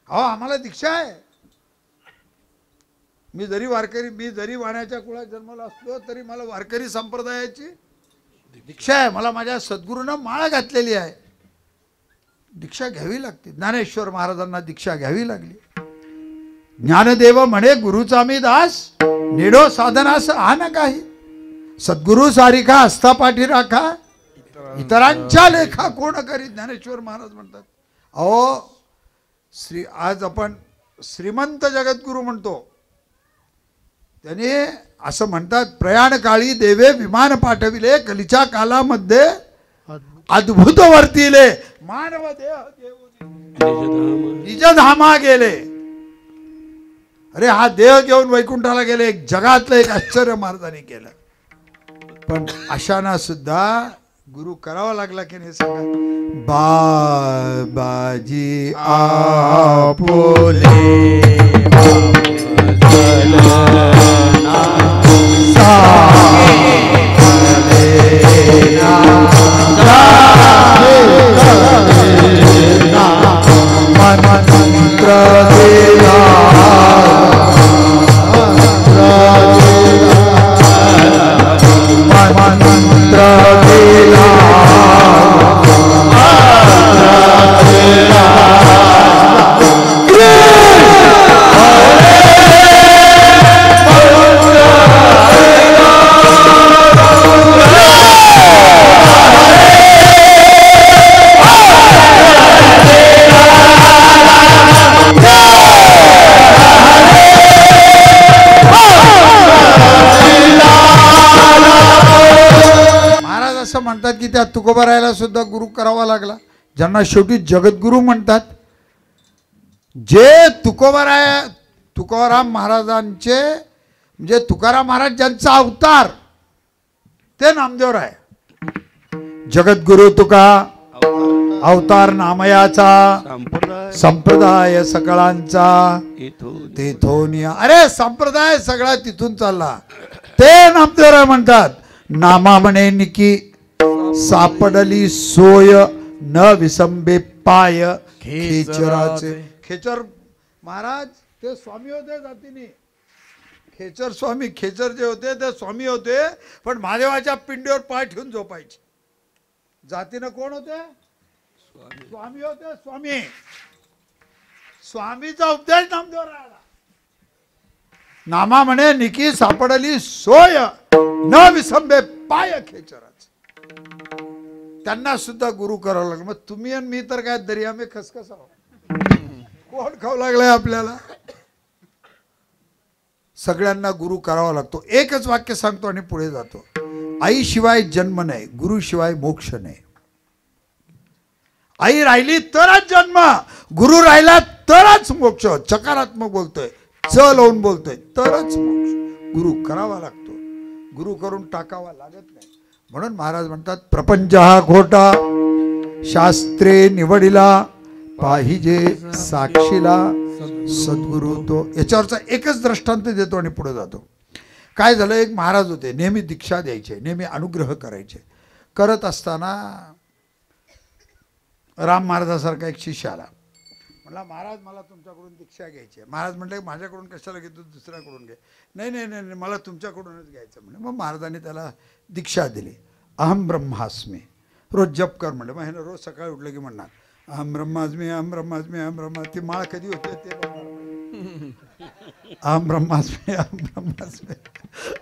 [SPEAKER 1] हो, आम्हाला दीक्षा आहे. मी जरी वारकरी, मी जरी वाण्याच्या कुळात जन्मला असलो तरी मला वारकरी संप्रदायाची दीक्षा आहे, मला माझ्या सद्गुरूनं माळ घातलेली आहे, दीक्षा घ्यावी लागते. ज्ञानेश्वर महाराजांना दीक्षा घ्यावी लागली. ज्ञानदेव म्हणे गुरुचा मी दास, निडो साधनास आन काही. सद्गुरु सारिखा आस्थापाठी राखा, इतरांच्या लेखा कोण करी. ज्ञानेश्वर महाराज म्हणतात. अहो आज आपण श्रीमंत जगद्गुरु म्हणतो, त्याने असं म्हणतात, प्रयाण काळी देवे विमान पाठविले, कलीच्या कालामध्ये अद्भुत वर्तिले, मानव देह निजधामा गेले. अरे हा देह घेऊन वैकुंठाला गेले. एक जगातलं एक आश्चर्य महाराजांनी केलं. पण अशाना सुद्धा गुरु करावा लागला की नाही सांगा. बाबाजी आपोले मंत्र म्हणतात की त्या तुकोबारायला सुद्धा गुरु करावा लागला, ज्यांना शेवटी जगद्गुरु म्हणतात. जे तुकोबाराम महाराजांचे म्हणजे तुकाराम महाराज ज्यांचा अवतार ते नामदेव राय. जगद्गुरु तुका अवतार नामयाचा, संप्रदाय सकळांचा तेथोनिया. अरे संप्रदाय सगळा तिथून चालला, ते नामदेव राय म्हणतात. नामा म्हणे निकी सापडली सोय, न विसंबे पाय खेचराचे. खेचर महाराज ते स्वामी होते जातीने. खेचर स्वामी, खेचर जे होते ते स्वामी होते, पण महादेवाच्या पिंडीवर पाय ठेवून झोपायचे. जातीनं कोण होते? स्वामी होते. स्वामी, स्वामीचा उपदेश नामदेव राहिला. नामा म्हणे निकी सापडली सोय, न विसंबे पाय खेचराचे. त्यांना सुद्धा गुरु करावं लागलं. मग तुम्ही आणि मी तर काय दर्या में खसखस आहोत, कोण खाऊ लागलाय आपल्याला. सगळ्यांना गुरु करावा लागतो. एकच वाक्य सांगतो आणि पुढे जातो. आई शिवाय जन्म नाही, गुरु शिवाय मोक्ष नाही. आई राहिली तरच जन्म, गुरु राहिला तरच मोक्ष. चकारात्मक बोलतोय, च लावून बोलतोय, तरच मोक्ष. गुरु करावा लागतो, गुरु करून टाकावा लागत नाही. म्हणून महाराज म्हणतात, प्रपंच हा खोटा, शास्त्रे निवडिला, पाहिजे साक्षीला सद्गुरु तो. याच्यावरचा एकच दृष्टांत देतो आणि पुढे जातो. काय झालं, एक महाराज होते, नेहमी दीक्षा द्यायचे, नेहमी अनुग्रह करायचे. करत असताना राम महाराजासारखा एक शिष्य आला. म्हणला, महाराज मला तुमच्याकडून दीक्षा घ्यायची आहे. महाराज म्हटले, माझ्याकडून कशाला घेतो, दुसऱ्याकडून घे. नाही नाही नाही, मला तुमच्याकडूनच घ्यायचं म्हणे. मग महाराजांनी त्याला दीक्षा दिली. अहम ब्रह्मास्मी, रोज जप कर म्हणले. मग ह्यानं रोज सकाळी उठलं की म्हणणार, अहम ब्रह्मास्मी, अहम ब्रह्मास्मी, अहम ब्रह्मा. ती माळ कधी होते ते अहम ब्रह्मास्मी, अहम ब्रह्मास्मी,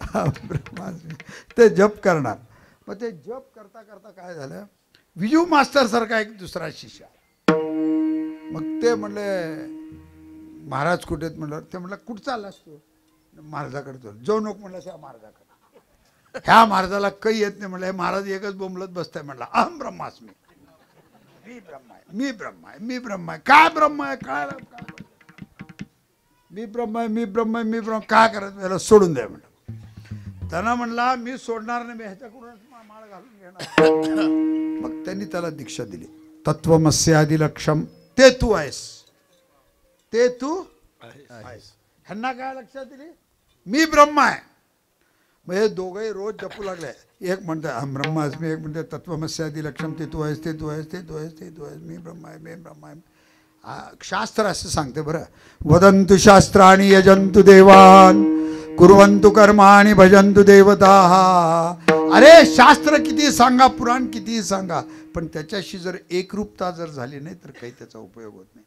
[SPEAKER 1] अहम ब्रह्मास्मी, ते जप करणार. मग ते जप करता करता काय झालं, विजू मास्टर सारखा एक दुसरा शिष्य. मग ते म्हणले, महाराज कुठे आहेत म्हणलं. ते म्हणलं, कुठं चाललास तू? महाराजाकडे तो. जाऊ नको म्हणलं त्या महाराजाकडे. ह्या महाराजाला काही येत नाही म्हणलं. हे महाराज एकच बोंबलत बसताय. म्हणला, अहम ब्रह्मास्मी, मी ब्रह्म आहे, मी ब्रह्म आहे, मी ब्रह्म आहे. काय ब्रह्म आहे, काय मी ब्रह्म आहे, मी ब्रह्म आहे, मी ब्रह्म. काय करायचं, याला सोडून द्या म्हणलं. त्यांना म्हणला, मी सोडणार नाही, मी ह्याच्याकडूनच माळ घालून घेणार. मग त्यांनी त्याला दीक्षा दिली. तत्वमस्यादि लक्षम, ते तू आहेस, ते तू आहेस. ह्यांना काय लक्षात दिली, मी ब्रह्म आहे. मग हे दोघंही रोज जपू लागले. एक म्हणते अहम ब्रह्मास्मी, एक म्हणते तत्वमस्यादि लक्षम, ते तू आहेस, ते तू आहेस, ते तू आहेस, ते तू आहेस, मी ब्रह्म आहे, मी ब्रह्म आहे. शास्त्र असं सांगते बरं. वदंतु शास्त्राणि यजंतु देवान, कुर्वन्तु कर्माणि भजन्तु देवताः, अरे शास्त्र किती सांगा, पुराण कितीही सांगा, पण त्याच्याशी जर एकरूपता जर झाली नाही तर काही त्याचा उपयोग होत नाही.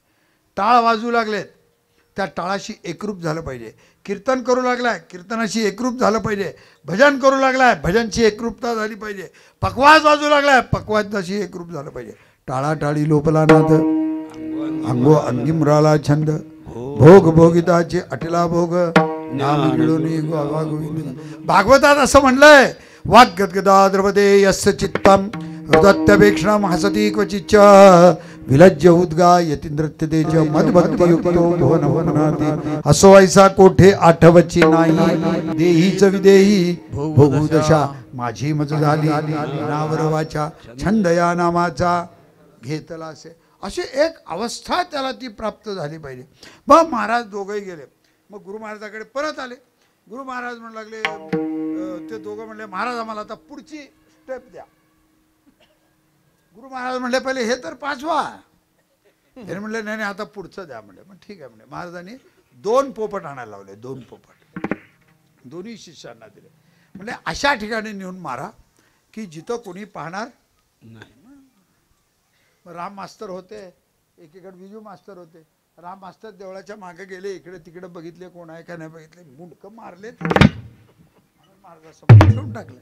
[SPEAKER 1] टाळ वाजू लागलेत, त्या टाळाशी एकरूप झालं पाहिजे. कीर्तन करू लागलाय, कीर्तनाशी एकरूप झालं पाहिजे. भजन करू लागलाय, भजनची एकरूपता झाली पाहिजे. पकवाज वाजू लागलाय, पकवाजाशी एकरूप झालं पाहिजे. टाळाटाळी लोपला नाद, अंगो अंगी मुराला छंद, भोग भोगिताचे अटला भोग, नाम मिळून भागवतात असं म्हणलंय, वाग्गद्गदा द्रवदे यस्य चित्तम हृदत्यपेक्षणम हसती क्वचिच्च विलज्ज उद्गायति नृत्यते च मदभक्ती युक्तो भुवन भुवनाति असो ऐसा कोठे आठवची नाही देहीच विदेही भोगुदशा माझी मज झाली नावर वाचा छंद या नामाचा घेतला असे. अशी एक अवस्था त्याला ती प्राप्त झाली पाहिजे. मग महाराज दोघंही गेले. मग गुरु महाराजाकडे परत आले. गुरु महाराज म्हणू लागले, ते दोघं म्हणले महाराज आम्हाला आता पुढची स्टेप द्या. गुरु महाराज म्हणले पहिले हे तर पाचवा. त्याने म्हणले नाही नाही आता पुढचं द्या. म्हणले मग ठीक आहे. म्हणले महाराजांनी 2 पोपट आणायला लावले. 2 पोपट दोन्ही शिष्यांना दिले. म्हणले अशा ठिकाणी नेऊन मारा की जिथं कोणी पाहणार नाही. राम मास्तर होते एकीकडे, विजू मास्तर होते. राम मास्तर देवळाच्या मागे गेले, इकडे तिकडे बघितले कोण आहे का नाही बघितले, मुंडकं मारले, महाराजासमोर ठेवून टाकले.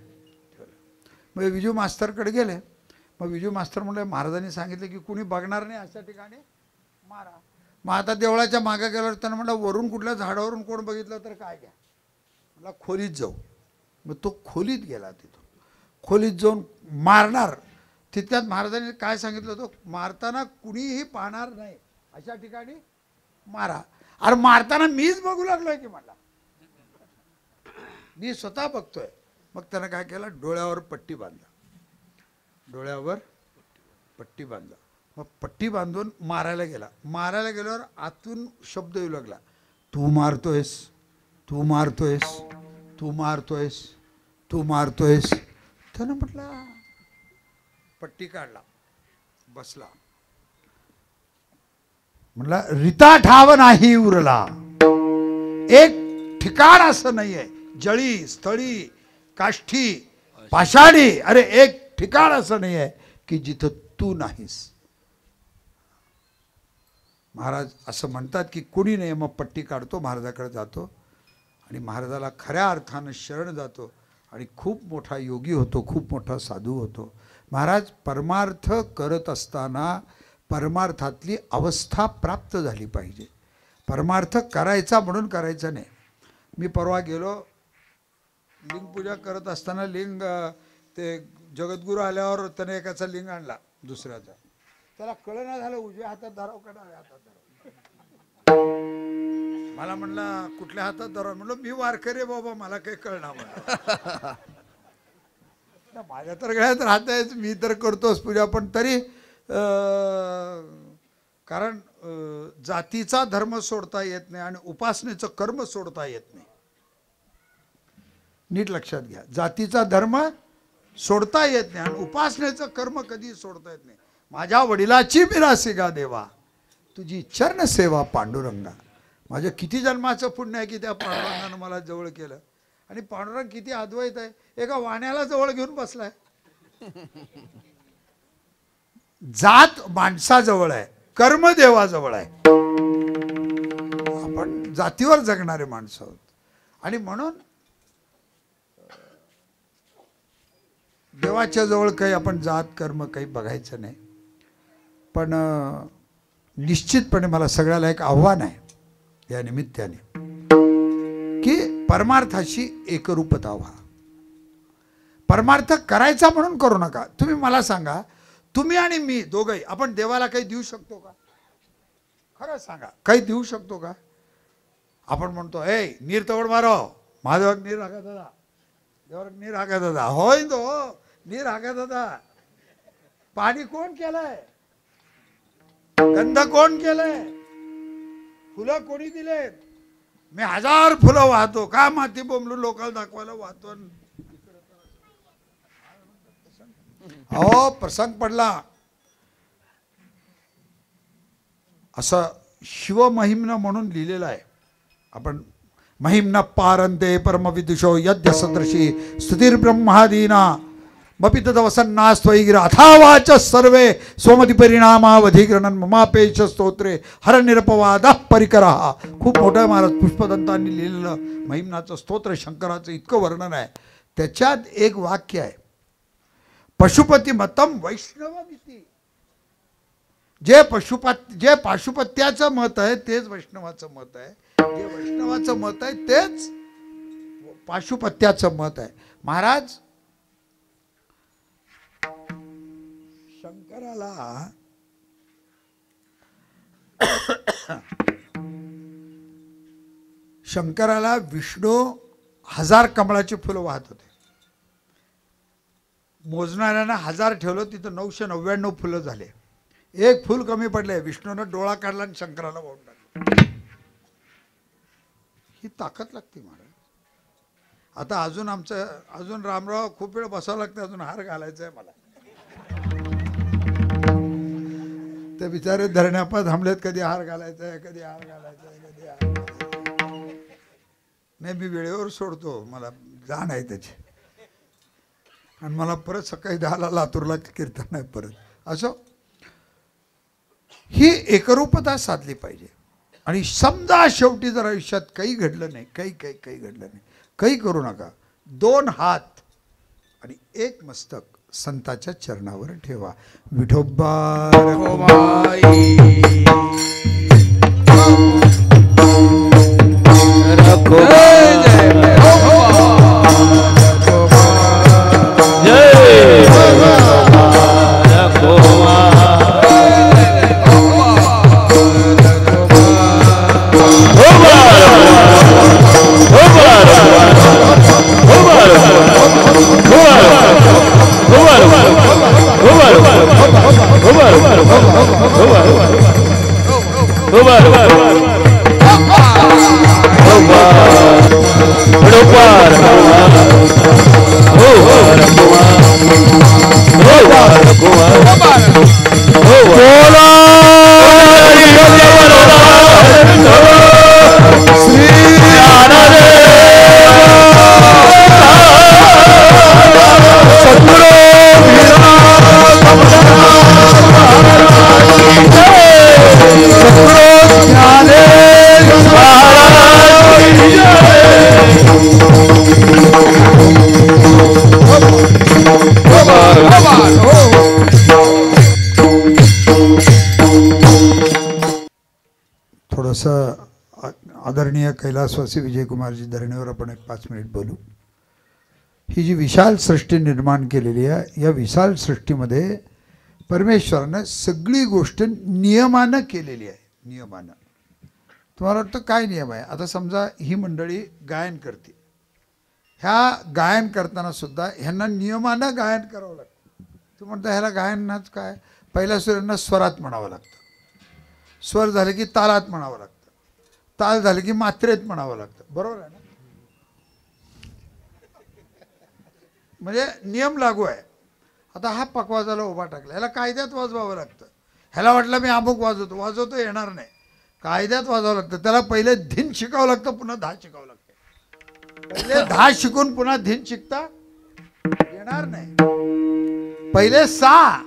[SPEAKER 1] मग विजू मास्तरकडे गेले. मग विजू मास्तर म्हणले महाराजांनी सांगितलं की कुणी बघणार नाही अशा ठिकाणी मारा. मग आता देवळाच्या मागे गेल्यावर त्यानं म्हणलं वरून कुठल्या झाडावरून कोण बघितलं तर काय घ्या, मला खोलीत जाऊ. मग तो खोलीत गेला. तिथून खोलीत जाऊन मारणार. तितक्यात महाराजांनी काय सांगितलं होतं, मारताना कुणीही पाहणार नाही अशा ठिकाणी मारा. अरे मारताना मीच बघू लागलोय की, मला मी स्वतः बघतोय. मग त्यानं काय केलं, डोळ्यावर पट्टी बांधला. डोळ्यावर पट्टी बांधला. मग पट्टी बांधून मारायला गेला. मारायला गेल्यावर आतून शब्द येऊ लागला, तू मारतोयस, तू मारतोयस, तू मारतोयस, तू मारतोयस. त्यानं म्हटलं, पट्टी काढला, बसला. म्हणला रिता ठाव नाही उरला. एक ठिकाण असं नाहीये, जळी स्थळी काष्ठी पाषाणी, अरे एक ठिकाण असं नाही आहे की जिथं तू नाहीस. महाराज असं म्हणतात की कुणी नाही. मग पट्टी काढतो, महाराजाकडे जातो आणि महाराजाला खऱ्या अर्थानं शरण जातो आणि खूप मोठा योगी होतो, खूप मोठा साधू होतो. महाराज परमार्थ करत असताना परमार्थातली अवस्था प्राप्त झाली पाहिजे. परमार्थ करायचा म्हणून करायचा नाही. मी परवा गेलो, लिंग पूजा करत असताना लिंग ते जगद्गुरू आल्यावर त्याने एकाचा लिंग आणला दुसऱ्याचा. त्याला कळना झालं उजव्या हातात धराव का डाव्या हातात धराव. मला म्हणला कुठल्या हातात धराव. म्हणलं मी वारकरी बाबा, मला काही कळणार. म्हणलं माझ्या तर गळ्यात राहत आहेच, मी तर करतोच पूजा, पण तरी कारण जातीचा धर्म सोडता येत नाही आणि उपासनेचं कर्म सोडता येत नाही. नीट लक्षात घ्या, जातीचा धर्म सोडता येत नाही आणि उपासनेचं कर्म कधी सोडता येत नाही. माझ्या वडिलाची मिरासी गा देवा, तुझी चरण सेवा पांडुरंगा. माझं किती जन्माचं पुण्य आहे की त्या पांडुरंगानं मला जवळ केलं. आणि पांडुरंग किती अद्वैत आहे, एका वाण्याला जवळ घेऊन बसलाय. जात माणसाजवळ आहे, कर्म देवाजवळ आहे. आपण जातीवर जगणारे माणसं आहोत आणि म्हणून देवाच्या जवळ काही आपण जात कर्म काही बघायचं नाही. पण निश्चितपणे मला सगळ्याला एक आव्हान आहे या निमित्ताने की परमार्थाशी एकरूपता व्हा. परमार्थ करायचा म्हणून करू नका. तुम्ही मला सांगा, तुम्ही आणि मी दोघंही आपण देवाला काही देऊ शकतो का? खरं सांगा, काही देऊ शकतो का? आपण म्हणतो ए नीर तवड मारो, माझा नीर हाका दादा, देवर नीर हाका दादा. होय तो नीर हाका दादा. पाणी कोण केलंय? गंध कोण केलंय? फुलं कोणी दिलेत? मी 1000 फुलं वाहतो का माती बोंबलू लोकांना दाखवायला वाहतो. अहो प्रसंग पडला असं शिवमहिम्न म्हणून लिहिलेलं आहे. आपण महिम्न पारंते परमविदुषो यद्य सदृशी स्तुतिर्ब्रह्मादीना मपित वसन्नास्त्वयि गिरा अथावाच सर्वे स्वमति परिणामावधिग्रहण ममापेश स्तोत्रे हर निरपवाद परिकरः. खूप मोठं आहे महाराज. पुष्पदंतांनी लिहिलेलं महिम्नाचं स्तोत्र शंकराचं इतकं वर्णन आहे. त्याच्यात एक वाक्य आहे, पशुपती मतम वैष्णवमिती. जे पाशुपत्याचं मत आहे तेच वैष्णवाचं मत आहे, जे वैष्णवाचं मत आहे तेच पाशुपत्याचं मत आहे. महाराज शंकराला विष्णू 1000 कमळाची फुलं वाहत होते. मोजणाऱ्यानं 1000 ठेवलं, तिथं 999 फुलं झाले. एक फुल कमी पडले. विष्णूनं डोळा काढला आणि शंकराला वाहून टाकलं. ही ताकद लागते महाराज. आता अजून रामराव खूप वेळ बसावं लागतं, अजून हार घालायचा आहे मला. ते बिचारे धरण्यापा थांबलेत, कधी हार घालायचा आहे, कधी हार घालायचा आहे, कधी हार घालायचा आहे. नाही, मी वेळेवर सोडतो, मला जाण आहे त्याची. आणि मला परत सकाळी 10ला लातूरला कीर्तन आहे परत. असं ही एकरूपता साधली पाहिजे. आणि समजा शेवटी जर आयुष्यात काही घडलं नाही, काही घडलं नाही, काही करू नका. 2 हात आणि 1 मस्तक संताच्या चरणावर ठेवा. विठोबा आदरणीय कैलासवासी विजयकुमारजी धरणीवर आपण एक 5 मिनिट बोलू. ही जी विशाल सृष्टी निर्माण केलेली आहे, या विशाल सृष्टीमध्ये परमेश्वरानं सगळी गोष्ट नियमानं केलेली आहे. नियमानं. तुम्हाला वाटतं काय नियम आहे? आता समजा ही मंडळी गायन करते, ह्या गायन करताना सुद्धा ह्यांना नियमानं गायन करावं लागतं. तुम्ही म्हणता ह्याला गायनाच काय? पहिल्या सूर्यांना स्वरात म्हणावं लागतं, स्वर झाले की तालात म्हणावं लागतं, ताल झाले की मात्रेत म्हणावं लागतं. बरोबर आहे ना? म्हणजे नियम लागू आहे. आता हा पकवाजाला उभा टाकला, ह्याला कायद्यात वाजवावं लागतं. ह्याला वाटलं मी अमुक वाजवतो येणार नाही, कायद्यात वाजवावं लागतं. त्याला पहिले धिन शिकावं लागतं, पुन्हा धा शिकावं लागतं. पहिले धा शिकून पुन्हा धिन शिकता येणार नाही. पहिले सा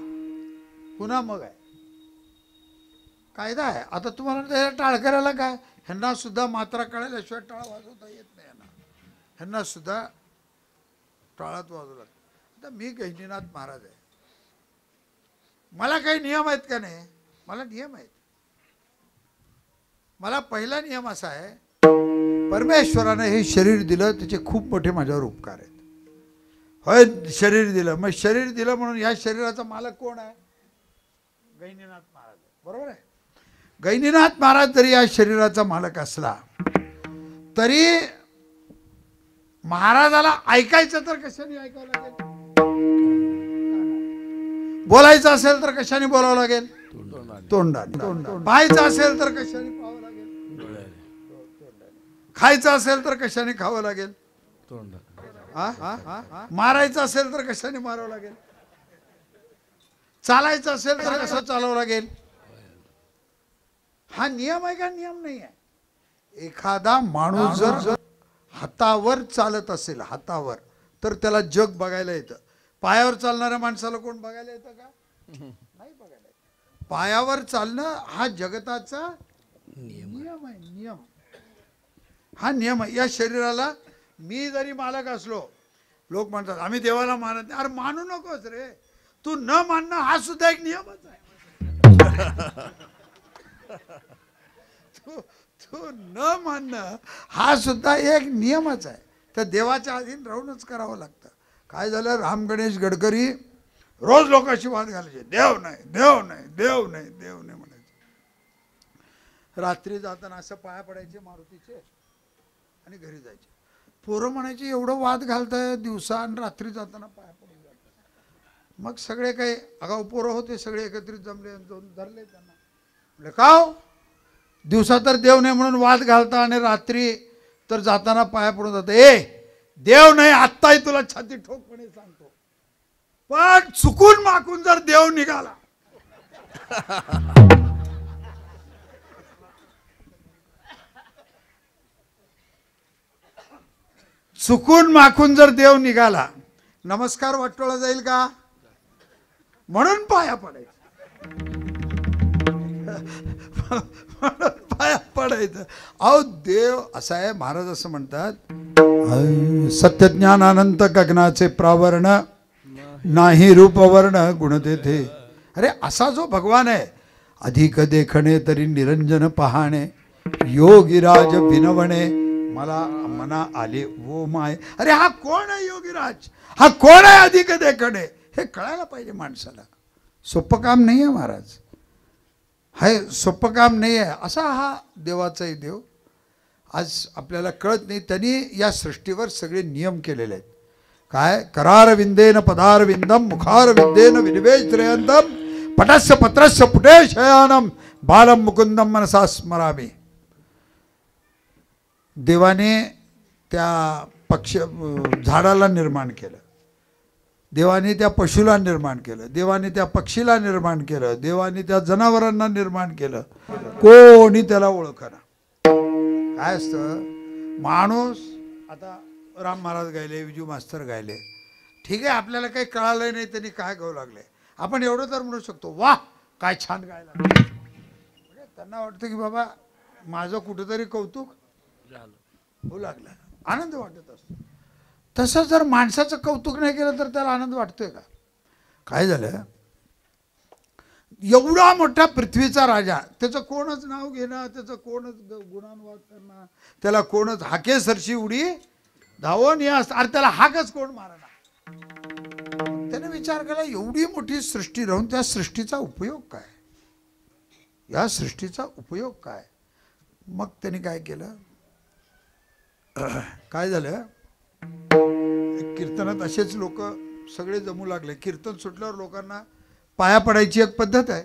[SPEAKER 1] पुन्हा मग आहे, कायदा आहे. आता तुम्हाला त्याला टाळकऱ्याला काय, ह्यांना सुद्धा मात्रा कळल्याशिवाय टाळ वाजवता येत नाही. ह्यांना सुद्धा टाळात वाजवू लागतं. आता मी गहिनीनाथ महाराज आहे, मला काही नियम आहेत का नाही? मला नियम आहेत. मला पहिला नियम असा आहे, परमेश्वराने हे शरीर दिलं, त्याचे खूप मोठे माझ्यावर उपकार आहेत. होय, शरीर दिलं, मग शरीर दिलं म्हणून या शरीराचा मालक कोण आहे? गहिनीनाथ महाराज. बरोबर आहे? गहिनीनाथ महाराज जरी या शरीराचा मालक असला तरी महाराजाला ऐकायचं तर कशाने ऐकावं लागेल? बोलायचं असेल तर कशाने बोलावं लागेल? तोंडाने. पाहायचं असेल तर कशाने पाहावं लागेल? खायचं असेल तर कशाने खावं लागेल? मारायचं असेल तर कशाने मारावं लागेल? चालायचं असेल तर कसं चालावं लागेल? हा नियम आहे का नियम नाही आहे? एखादा माणूस जर हातावर चालत असेल, हातावर, तर त्याला जग बघायला येतं. पायावर चालणाऱ्या माणसाला कोण बघायला येतं का? नाही बघायला येत. पायावर चालणं हा जगताचा नियम आहे. नियम हा नियम आहे. या शरीराला मी जरी मालक असलो, लोक म्हणतात आम्ही देवाला मानत नाही. अरे मानू नकोस रे, तू न मानणं हा सुद्धा एक नियमच आहे. तू न मानणं हा सुद्धा एक नियमच आहे. तर देवाच्या अधीन राहूनच करावं लागतं. काय झालं, राम गणेश गडकरी रोज लोकांशी वाद घालायचे, देव नाही, देव नाही, देव नाही, देव नाही म्हणायचे. रात्री जाताना असं पाया पडायचे मारुतीचे आणि घरी जायचे. पोरं म्हणायचे एवढं वाद घालताय दिवसा आणि रात्री जाताना पाया पडून जातात. मग सगळे काही आगाऊ पोरं होते, सगळे एकत्रित जमले, धरले त्यांना. म्हटलं का हो, दिवसा तर देव नाही म्हणून वाद घालता आणि रात्री तर जाताना पाया पडून जातं. ए देव नाही, आत्ताही तुला छाती ठोकपणे सांगतो, पण चुकून माकून जर देव निघाला चुकून माकून जर देव निघाला, नमस्कार वाटोळा जाईल का? म्हणून पाया पडायचं. पाया पडायचं. अहो देव असा आहे. महाराज असं म्हणतात, सत्यज्ञान अनंत गगनाचे प्रावरण, नाही रूपवर्ण गुण तेथे. अरे असा जो भगवान आहे, अधिक देखणे तरी निरंजन पहाणे, योगीराज विनवणे मला मना आले वो माय. अरे हा कोण आहे योगीराज, हा कोण आहे अधिक देखणे, हे कळायला पाहिजे माणसाला. सोपं काम नाही आहे महाराज, हाय सोपं काम नाही आहे. असा हा देवाचाही देव आज आपल्याला कळत नाही. त्यांनी या सृष्टीवर सगळे नियम केलेले आहेत. काय, करार विंदेन पदार विंदम, मुखार विंदेन विनिवेश त्रयंतम, पटस्य पत्रस्य पुटे शयानम, बालम मुकुंदम मनसा स्मरामी. देवाने त्या झाडाला निर्माण केलं, देवाने त्या पशुला निर्माण केलं, देवाने त्या पक्षीला निर्माण केलं, देवाने त्या जनावरांना निर्माण केलं. कोणी त्याला ओळखना. काय असतं, माणूस आता राम महाराज गायले, विजू मास्तर गायले, ठीक आहे, आपल्याला काही कळालं नाही त्यांनी काय गाऊ लागले. आपण एवढं तर म्हणू शकतो, वाह काय छान गायला. म्हणजे त्यांना वाटतं की बाबा माझं कुठेतरी कौतुक होऊ लागलं, आनंद वाटत असतो. तसं जर माणसाचं कौतुक नाही केलं तर त्याला आनंद वाटतोय का? काय झालं, एवढा मोठा पृथ्वीचा राजा, त्याचं कोणच नाव घेणं, त्याचं कोणच गुणानुवाद करणं, त्याला कोणच हाके सरशी उडी धावून या, अरे त्याला हाकच कोण मारणार. त्याने विचार केला, एवढी मोठी सृष्टी राहून त्या सृष्टीचा उपयोग काय, या सृष्टीचा उपयोग काय. मग त्याने काय केलं, काय झालं, कीर्तनात असेच लोक सगळे जमू लागले. कीर्तन सुटल्यावर लोकांना पाया पडायची एक पद्धत आहे.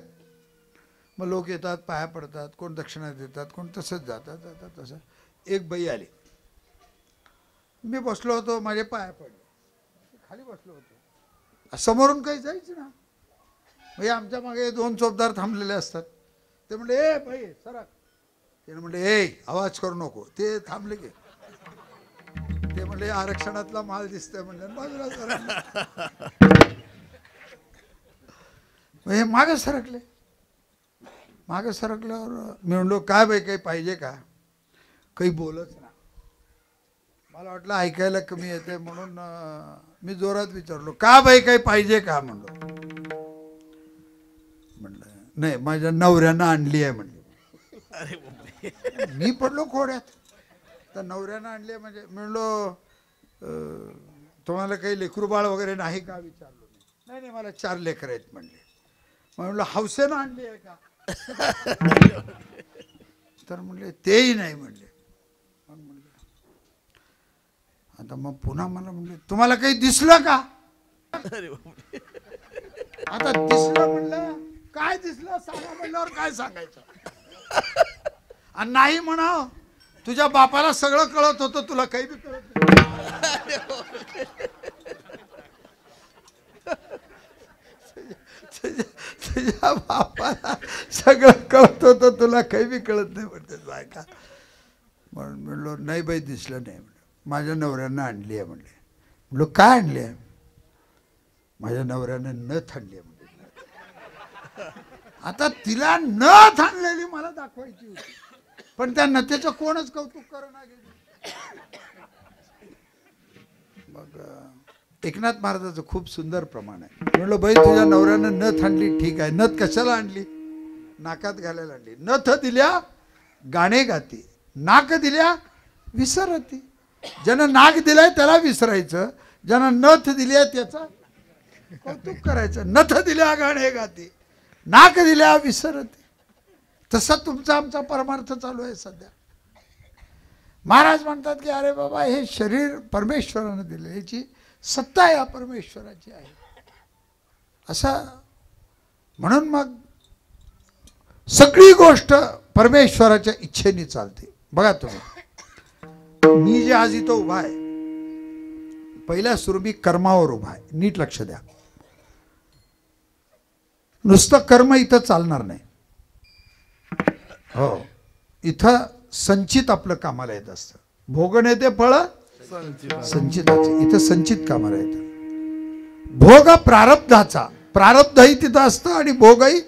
[SPEAKER 1] मग लोक येतात, पाया पडतात, कोण दक्षिणा देतात, कोण तसंच जातात जातात. तसं एक बाई आली, मी बसलो होतो, माझे पाया पडले, खाली बसलो होतो, समोरून काही जायचं ना. म्हणजे आमच्या मागे दोन चोपदार थांबलेले असतात. ते म्हणले ए बाई सरक, ते म्हणले ए आवाज करू नको. ते थांबले की ते म्हणले आरक्षणातला माल दिसतोय म्हणले, बाजूला सरक. हे मागे सरकले. मागे सरकल्यावर मी म्हणलो काय बाई काही पाहिजे का, काही बोलच ना. मला वाटलं ऐकायला कमी येते म्हणून मी जोरात विचारलो, का बाई काही पाहिजे का म्हणलो. म्हणलं नाही माझ्या नवऱ्यानं आणली आहे म्हणले. मी पडलो खोड्यात. तर नवऱ्यानं आणली म्हणजे म्हणलो तुम्हाला काही लेकरू बाळ वगैरे नाही का विचारलो. नाही नाही मला 4 लेकर आहेत म्हणले. म्हणलं हौसेनं आणली आहे का, तर म्हणले तेही नाही म्हणले. म्हणलं आता मग पुन्हा मला म्हणले तुम्हाला काही दिसलं का. आता दिसलं म्हणलं काय दिसलं सांगा म्हणल्यावर काय सांगायचं. आणि नाही म्हणा तुझ्या बापाला सगळं कळत होतं, तुला काही बी कळत नाही. तुझ्या बापाला सगळं कळत होतं, तुला काही बी कळत नाही म्हणते बायका. म्हणलो नाही बाई दिसलं नाही म्हणलं. माझ्या नवऱ्यानं आणली आहे म्हणले. म्हणलो काय आणली आहे? माझ्या नवऱ्यानं नथ आणली आहे म्हणले. आता तिला नथ आणलेली मला दाखवायची होती, पण त्या नथेचं कोणच कौतुक करणार गेली. मग एकनाथ महाराजाचं खूप सुंदर प्रमाण आहे. म्हणलं बाई तुझ्या नवऱ्यानं नथ आणली, ठीक आहे. नथ कशाला आणली? नाकात घालायला आणली. नथ दिल्या गाणे गाती, नाक दिल्या विसरती. ज्यानं नाक दिलाय त्याला विसरायचं, ज्यानं नथ दिली आहे त्याचं कौतुक करायचं. नथ दिल्या गाणे गाती, नाक दिल्या विसरती. तसा तुमचा आमचा परमार्थ चालू आहे सध्या. महाराज म्हणतात की अरे बाबा हे शरीर परमेश्वरानं दिलं, याची सत्ता या परमेश्वराची आहे. असं म्हणून मग सगळी गोष्ट परमेश्वराच्या इच्छेने चालते. बघा तुम्ही, मी जे आज इथं उभा आहे, पहिल्या सुरू मी कर्मावर उभा आहे. नीट लक्ष द्या. नुसतं कर्म इथं चालणार नाही. हो, इथं संचित आपलं कामाला येत असतं. भोगन येते फळ संचिताचे, इथं संचित कामाला येतं. भोग प्रारब्धाचा, प्रारब्धही तिथं असतं आणि भोगही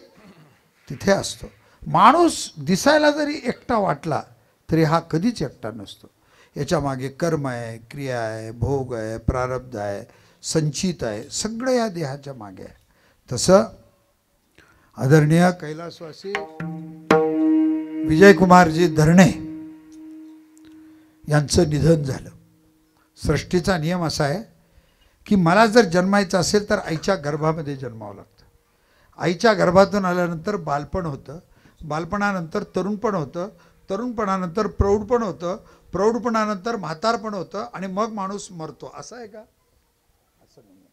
[SPEAKER 1] तिथे असतो. माणूस दिसायला जरी एकटा वाटला तरी हा कधीच एकटा नसतो. याच्या मागे कर्म आहे, क्रिया आहे, भोग आहे, प्रारब्ध आहे, संचित आहे, सगळं या देहाच्या मागे आहे. तसं आदरणीय कैलासवासी विजयकुमारजी धरणे यांचं निधन झालं. सृष्टीचा नियम असा आहे की मला जर जन्मायचं असेल तर आईच्या गर्भामध्ये जन्मावं लागतं. आईच्या गर्भातून आल्यानंतर बालपण होतं, बालपणानंतर तरुणपण होतं, तरुणपणानंतर प्रौढपण होतं, प्रौढपणानंतर म्हातारपण होतं आणि मग माणूस मरतो. असं आहे का? असं नाही.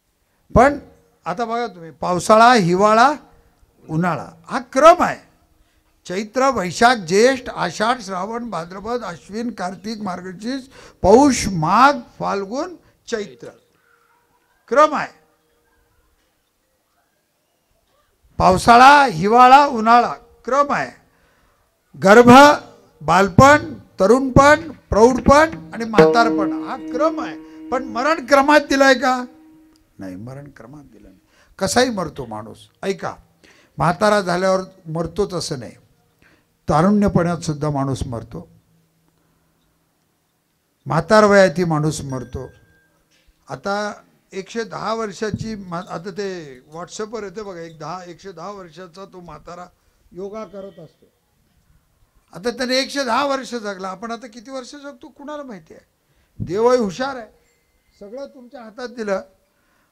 [SPEAKER 1] पण आता बघा तुम्ही, पावसाळा, हिवाळा, उन्हाळा हा क्रम आहे. चैत्र, वैशाख, ज्येष्ठ, आषाढ, श्रावण, भाद्रपद, अश्विन, कार्तिक, मार्गशीर्ष, पौष, माघ, फाल्गुन, चैत्र, क्रम आहे. पावसाळा, हिवाळा, उन्हाळा क्रम आहे. गर्भ, बालपण, तरुणपण, प्रौढपण आणि म्हातारपण हा क्रम आहे. पण मरण क्रमात दिलाय का? नाही, मरण क्रमात दिलं नाही. कसाही मरतो माणूस. ऐका, म्हातारा झाल्यावर मरतोच असं नाही, तारुण्यपणात सुद्धा माणूस मरतो, म्हातार वयातही माणूस मरतो. आता 110 वर्षाची आता ते व्हॉट्सअपवर येते बघा, 110 वर्षाचा तो म्हातारा योगा करत असतो. आता त्याने 110 वर्ष जगला. आपण आता किती वर्ष जगतो कुणाला माहिती आहे? देवही हुशार आहे, सगळं तुमच्या हातात दिलं,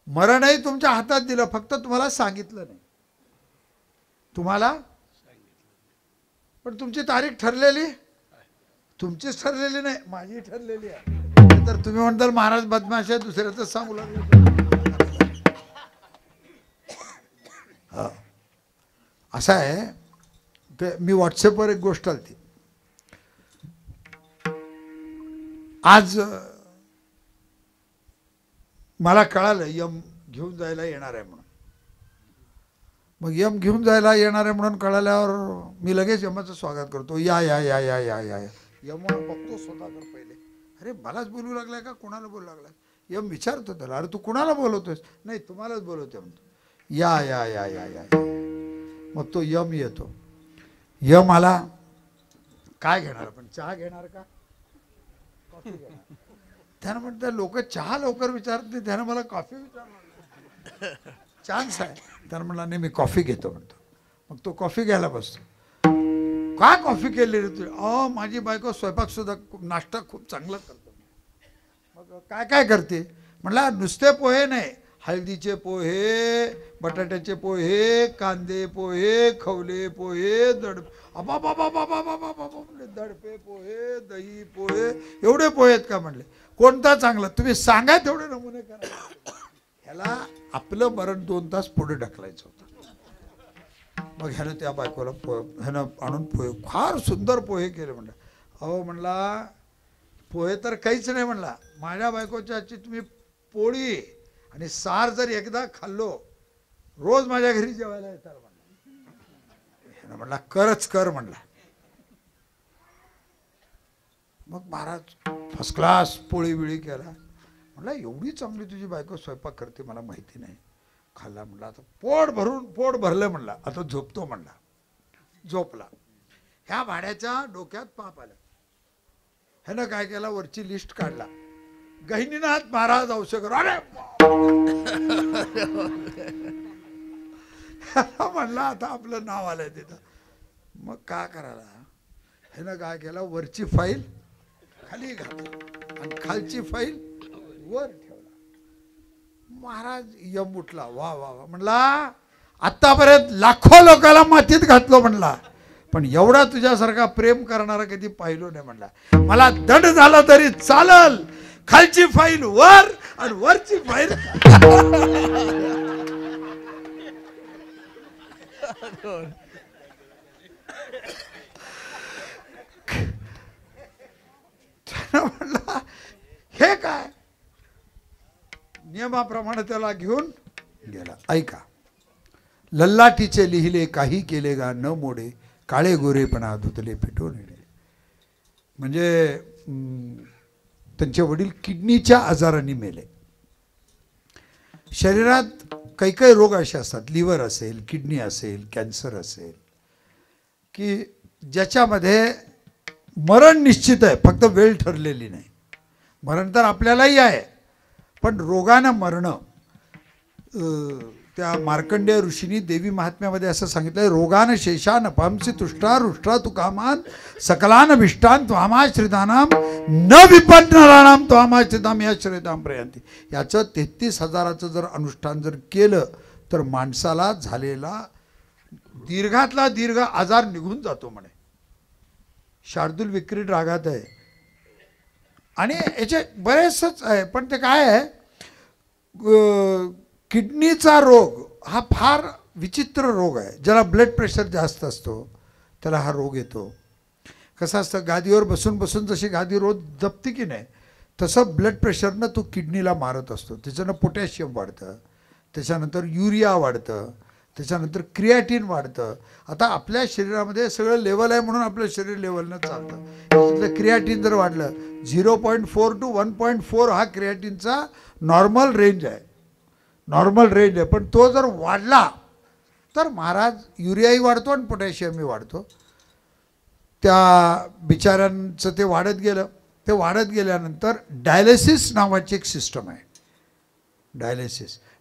[SPEAKER 1] मरणही तुमच्या हातात दिलं, फक्त तुम्हाला सांगितलं नाही. तुम्हाला पण तुमची तारीख ठरलेली, तुमचीच ठरलेली नाही, माझी ठरलेली आहे. तर तुम्ही म्हणताल महाराज बदमाश आहे, दुसऱ्याच सांगू लागले. असं आहे. ते मी व्हॉट्सअपवर एक गोष्ट आली आज, मला कळालं यम घेऊन जायला येणार आहे म्हणून. मग यम घेऊन जायला येणार आहे म्हणून कळाल्यावर मी लगेच यमाचं स्वागत करतो. या या या या या या या यम बघतो स्वतःकडे पहिले. अरे मलाच बोलू लागलाय का कोणाला बोलू लागलाय? यम विचारतो त्याला, अरे तू कुणाला बोलवतोयस? नाही तुम्हालाच बोलवतोय म्हणतो. या या या या या. मग तो यम येतो. यम आला, काय घेणार आपण? चहा घेणार का कॉफी घेणार? त्यानं म्हणतात लोक चहा लवकर विचारत नाही, त्यानं मला कॉफी विचारणार, चान्स आहे. त्यानं म्हणला नाही मी कॉफी घेतो म्हणतो. मग तो कॉफी घ्यायला बसतो. काय कॉफी केली रे तू? माझी बायको स्वयंपाक सुद्धा नाश्ता खूप चांगला करतो. मग काय काय करते? म्हणला नुसते पोहे नाही, हळदीचे पोहे, बटाट्याचे पोहे, कांदे पोहे, खवले पोहे, दडपे पोहे, दही पोहे, एवढे पोहे आहेत का? म्हणले कोणता चांगला तुम्ही सांगा, तेवढे नमुने करा. ह्याला आपलं मरण 2 तास पुढे ढकलायचं होतं. मग ह्यानं त्या बायकोला ह्यानं आणून पोहे, फार सुंदर पोहे केले. म्हणलं अहो म्हणला पोहे तर काहीच नाही म्हणला, माझ्या बायकोच्या हातची तुम्ही पोळी आणि सार जर एकदा खाल्लो, रोज माझ्या घरी जेवायला येतात म्हणला. ह्यानं म्हणला करच कर म्हणला. मग महाराज फर्स्ट क्लास पोळी बिळी केला. म्हणलं एवढी चांगली तुझी बायको स्वयंपाक करते मला माहिती नाही. खाल्ला म्हणला आता पोट भरलं म्हणला आता झोपतो म्हणला. झोपला. ह्या भाड्याच्या डोक्यात पाप आलं. ह्यानं काय केला वरची लिस्ट काढला. गहिनीनाथ महाराज औषध अरे म्हणला आता आपलं नाव आलंय तिथं. मग का करायला ह्यानं काय केला वरची फाईल खाली घातली आणि खालची फाईल वर ठेवला. महाराज यम उठला. वा वा वा म्हणला आतापर्यंत लाखो लोकांना मातीत घातलो म्हणला पण एवढा तुझ्यासारखा प्रेम करणारा कधी पाहिलो नाही म्हणला. मला दंड झाला तरी चालल खालची फाईल वर आणि वरची फाईल म्हणला हे काय नियमाप्रमाणे त्याला घेऊन गेला. ऐका लल्लाटीचे लिहिले काही केले गा न मोडे काळे गोरेपणा धुतले फिटून येणे. म्हणजे त्यांचे वडील किडनीच्या आजाराने मेले. शरीरात काही काही रोग असे असतात लिव्हर असेल किडनी असेल कॅन्सर असेल की ज्याच्यामध्ये मरण निश्चित आहे फक्त वेळ ठरलेली नाही. मरण तर आपल्यालाही आहे पण रोगानं मरणं. त्या मार्कंडेय ऋषींनी देवी महात्म्यामध्ये असं सांगितलंय रोगान शेषान पांसी तुष्टा रुष्टा तुकामान सकलान भिष्टान त्वामाश्रितानाम न विपन्नराणाम त्वामाश्रिताम या श्रेताम प्रयांती. याचं 33,000चं जर अनुष्ठान जर केलं तर माणसाला झालेला दीर्घातला दीर्घ आजार निघून जातो म्हणे. शार्दूल विक्रीड रागात आहे आणि याचे बरेचसंच आहे पण ते काय आहे किडनीचा रोग हा फार विचित्र रोग आहे. ज्याला ब्लड प्रेशर जास्त असतो त्याला हा रोग येतो. कसं असतं गादीवर बसून बसून जशी गादी रोज जपते की नाही तसं ब्लड प्रेशरनं तो किडनीला मारत असतो. त्याच्यानं पोटॅशियम वाढतं त्याच्यानंतर युरिया वाढतं त्याच्यानंतर क्रिएटिन वाढतं. आता आपल्या शरीरामध्ये सगळं लेवल आहे म्हणून आपलं शरीर लेवलनं चालतं. त्यातलं क्रिएटिन जर वाढलं 0.4 to 1.4 हा क्रिएटिनचा नॉर्मल रेंज आहे. नॉर्मल रेंज आहे पण तो जर वाढला तर महाराज युरियाही वाढतो आणि पोटॅशियमही वाढतो. त्या बिचाऱ्यांचं ते वाढत गेलं. ते वाढत गेल्यानंतर डायलिसिस नावाची एक सिस्टम आहे.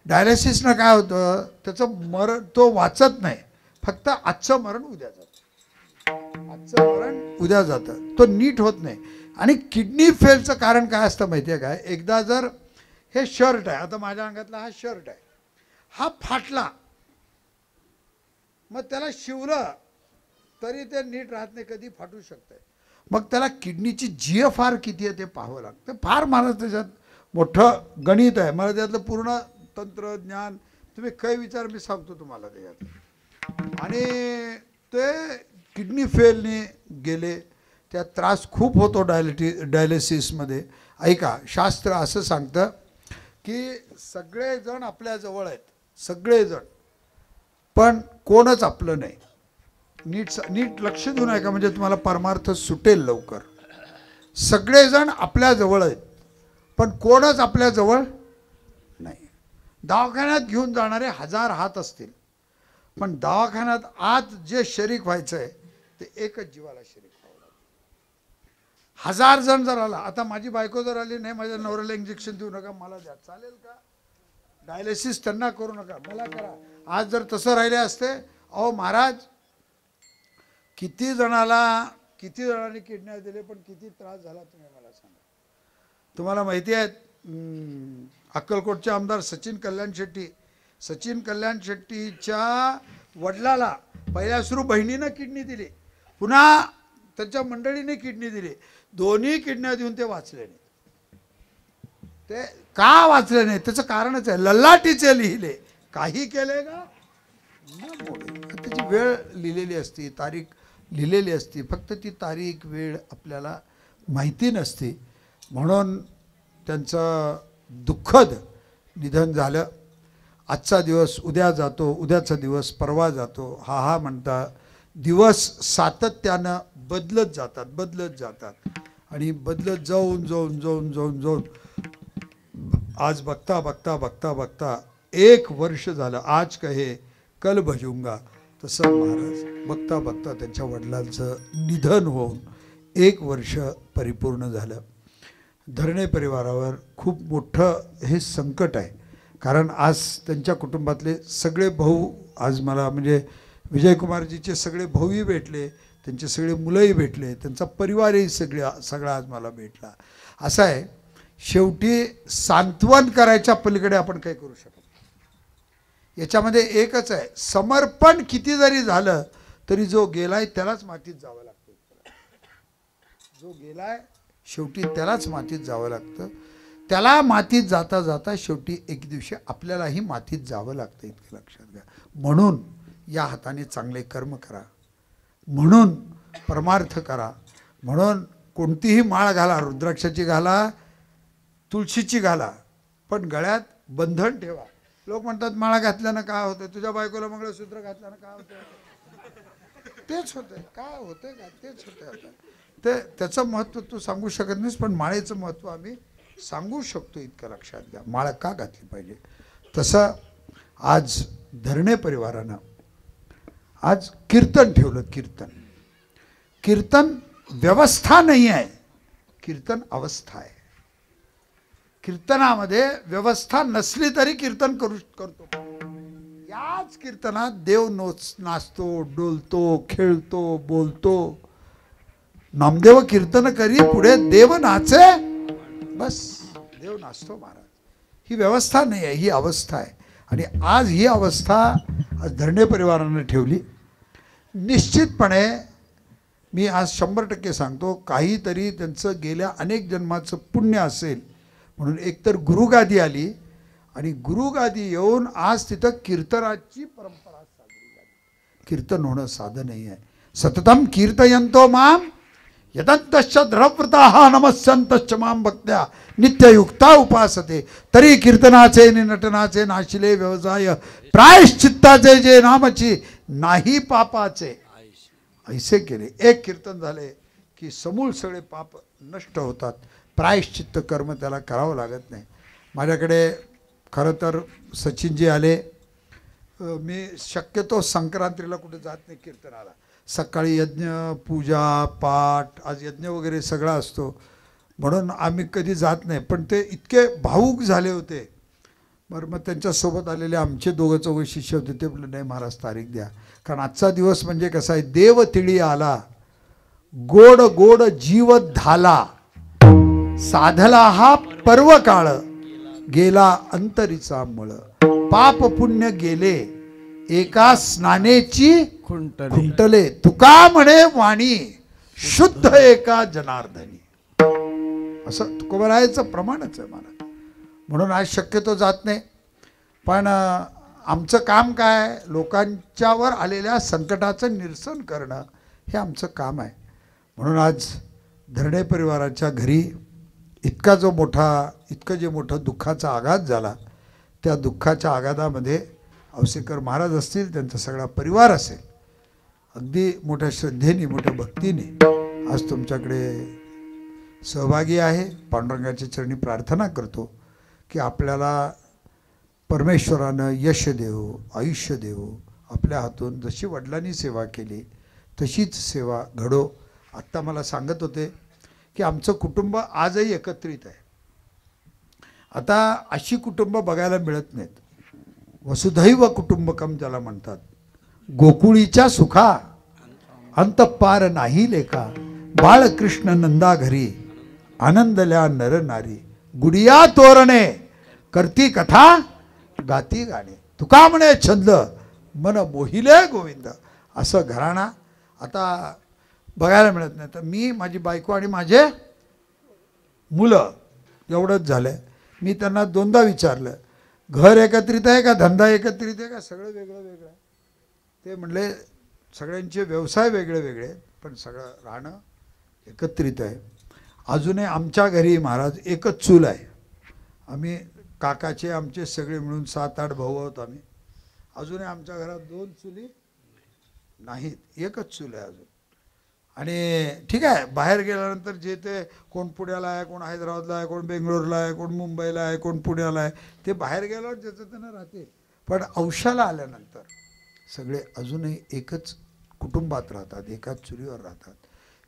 [SPEAKER 1] डायलिसिसनं काय होतं त्याचं मरण तो वाचत नाही फक्त आजचं मरण उद्या जातं. आजचं मरण उद्या जातं तो नीट होत नाही. आणि किडनी फेलचं कारण काय असतं माहिती आहे काय एकदा जर हे शर्ट आहे आता माझ्या अंगातला हा शर्ट आहे हा फाटला मग त्याला शिवलं तरी ते नीट राहत नाही कधी फाटू शकतंय. मग त्याला किडनीची GFR किती आहे ते पाहावं लागतं. फार मला त्याच्यात मोठं गणित आहे. मला त्यातलं पूर्ण तंत्रज्ञान तुम्ही काही विचार मी सांगतो तुम्हाला त्याच्यात. आणि ते किडनी फेलने गेले त्यात त्रास खूप होतो डायलिसिसमध्ये. ऐका शास्त्र असं सांगतं की सगळेजण आपल्या जवळ आहेत सगळेजण पण कोणच आपलं नाही. नीट लक्ष देऊन ऐका म्हणजे तुम्हाला परमार्थ सुटेल लवकर. सगळेजण आपल्या जवळ आहेत पण कोणच आपल्या जवळ नाही. दवाखान्यात घेऊन जाणारे 1000 हात असतील पण दवाखान्यात आत जे शरीक व्हायचं आहे ते एकच जीवाला शरीक व्हावं लागतं. 1000 जण जर आला आता माझी बायको जर आली नाही माझ्या नवऱ्याला इंजेक्शन देऊ नका मला द्या चालेल का. डायलिसिस त्यांना करू नका मला करा. आज जर तसं राहिले असते अहो महाराज किती जणांनी किडन्या दिले पण किती त्रास झाला तुम्ही मला सांगा. तुम्हाला माहिती आहे अक्कलकोटचे आमदार सचिन कल्याण शेट्टीच्या वडिलाला पहिल्या सुरू बहिणीनं किडनी दिली पुन्हा त्यांच्या मंडळीने किडनी दिली. दोन्ही किडन्या देऊन ते वाचले नाही. ते का वाचले नाही त्याचं कारणच आहे लल्लाटीचे लिहिले काही केले का त्याची वेळ लिहिलेली असती तारीख लिहिलेली असती फक्त ती तारीख वेळ आपल्याला माहिती नसती म्हणून त्यांचं दुःखद निधन झालं. आजचा दिवस उद्या जातो उद्याचा दिवस परवा जातो हा म्हणता दिवस सातत्यानं बदलत जातात आणि बदलत जाऊन जाऊन जाऊन जाऊन जाऊन आज बघता बघता बघता बघता 1 वर्ष झालं. आज कहे कल भजूंगा, तसं महाराज बघता बघता त्यांच्या वडिलांचं निधन होऊन 1 वर्ष परिपूर्ण झालं. धरणे परिवारावर खूप मोठं हे संकट आहे. कारण आज त्यांच्या कुटुंबातले सगळे भाऊ आज मला म्हणजे विजयकुमारजीचे सगळे भाऊही भेटले, त्यांचे सगळे मुलंही भेटले, त्यांचा परिवारही सगळा आज मला भेटला. असं आहे, शेवटी सांत्वन करायच्या पलीकडे आपण काही करू शकत नाही. याच्यामध्ये एकच आहे, समर्पण किती जरी झालं तरी जो गेलाय त्यालाच मातीत जावं लागतं. जो गेलाय शेवटी त्यालाच मातीत जावं लागतं. त्याला मातीत जाता जाता शेवटी एक दिवशी आपल्यालाही मातीत जावं लागतं, इतकं लक्षात घ्या. म्हणून या हाताने चांगले कर्म करा, म्हणून परमार्थ करा, म्हणून कोणतीही माळ घाला, रुद्राक्षाची घाला, तुळशीची घाला, पण गळ्यात बंधन ठेवा. लोक म्हणतात माळा घातल्यानं काय होतं, तुझ्या बायकोला मंगळसूत्र घातल्यानं काय होतं, तेच होतं. काय होतं का तेच होतं. ते त्याचं महत्त्व तू सांगू शकत नाहीस, पण माळेचं महत्त्व आम्ही सांगू शकतो, इतकं लक्षात घ्या. माळ का घातली पाहिजे. तसं आज धरणे परिवारानं आज कीर्तन ठेवलं. कीर्तन व्यवस्था नाही आहे, कीर्तन अवस्था आहे. कीर्तनामध्ये व्यवस्था नसली तरी कीर्तन करतो. याच कीर्तनात देव नाचतो, डोलतो, खेळतो, बोलतो. नामदेव कीर्तन करी पुढे देव नाचे, बस देव नाचतो महाराज. ही व्यवस्था नाही आहे, ही अवस्था आहे. आणि आज ही अवस्था आज धरणे परिवाराने ठेवली. निश्चितपणे मी आज 100% सांगतो, काहीतरी त्यांचं गेल्या अनेक जन्माचं पुण्य असेल म्हणून एकतर गुरुगादी आली आणि गुरुगादी येऊन आज तिथं कीर्तनाची परंपरा साजरी झाली. कीर्तन होणं साधं नाही आहे. सततम कीर्तयंतो माम यदंतश्च द्रवृताः नमस्यंतश्च माम भक्त्या नित्ययुक्ता उपासते. तरी कीर्तनाचे नटनाचे नाशिले व्यवसाय, प्रायश्चित्ताचे जे नामची नाही पापाचे, ऐसे केले. एक कीर्तन झाले की समूळ सगळे पाप नष्ट होतात. प्रायश्चित्त कर्म त्याला करावं लागत नाही. माझ्याकडे खरं तर सचिनजी आले. मी शक्यतो संक्रांतीला कुठे जात नाही कीर्तनाला. सकाळी यज्ञ, पूजा, पाठ, आज यज्ञ वगैरे सगळा असतो म्हणून आम्ही कधी जात नाही. पण ते इतके भावूक झाले होते. बरं, मग त्यांच्यासोबत आलेले आमचे 2-4 शिष्य होते. ते बोलले नाही महाराज तारीख द्या, कारण आजचा दिवस म्हणजे कसा आहे, देव तिळी आला, गोड गोड जीव धाला, साधला हा पर्व काळ, गेला अंतरीचा मळ, पाप पुण्य गेले एका स्नानेची खुंटले, तुका म्हणे वाणी शुद्ध एका जनार्दनी. असं तुकोबरायचं प्रमाणच आहे मला. म्हणून आज शक्यतो जात नाही. पण आमचं काम काय, लोकांच्यावर आलेल्या संकटाचं निरसन करणं हे आमचं काम आहे. म्हणून आज धरणे परिवाराच्या घरी इतकं जे मोठं दुःखाचा आघात झाला, त्या दुःखाच्या आघातामध्ये औसेकर महाराज असतील, त्यांचा सगळा परिवार असेल, अगदी मोठ्या श्रद्धेने मोठ्या भक्तीने आज तुमच्याकडे सहभागी आहे. पांडुरंगाच्या चरणी प्रार्थना करतो की आपल्याला परमेश्वरानं यश देवो, आयुष्य देवो. आपल्या हातून जशी वडिलांनी सेवा केली तशीच सेवा घडो. आत्ता मला सांगत होते की आमचं कुटुंब आजही एकत्रित आहे. आता अशी कुटुंब बघायला मिळत नाहीत. वसुधैव कुटुंबकम ज्याला म्हणतात. गोकुळीच्या सुखा अंत पार नाही लेखा, बाळकृष्ण नंदा घरी आनंदल्या नर नारी, गुडिया तोरणे करती कथा गाती गाणे, तुका म्हणे छंद मन मोहिले गोविंद. असं घराणा आता बघायला मिळत नाही. तर मी, माझी बायको आणि माझे मुलं एवढंच झालं. मी त्यांना 2दा विचारलं, घर एकत्रित आहे का, धंदा एकत्रित आहे का, सगळं वेगळं वेगळं आहे. ते म्हणले सगळ्यांचे व्यवसाय वेगळे वेगळे, पण सगळं राहणं एकत्रित आहे. अजूनही आमच्या घरी महाराज एकच चूल आहे. आम्ही काकाचे आमचे सगळे मिळून 7-8 भाऊ आहोत आम्ही. अजूनही आमच्या घरात 2 चुली नाहीत, एकच चूल आहे अजून. आणि ठीक आहे, बाहेर गेल्यानंतर जे ते कोण पुण्याला आहे, कोण हैदराबादला आहे, कोण बेंगलोरला आहे, कोण मुंबईला आहे, कोण पुण्याला आहे, ते बाहेर गेल्यावर ज्याचं त्यांना राहते. पण औषधाला आल्यानंतर सगळे अजूनही एकच कुटुंबात राहतात, एकाच चुलीवर राहतात.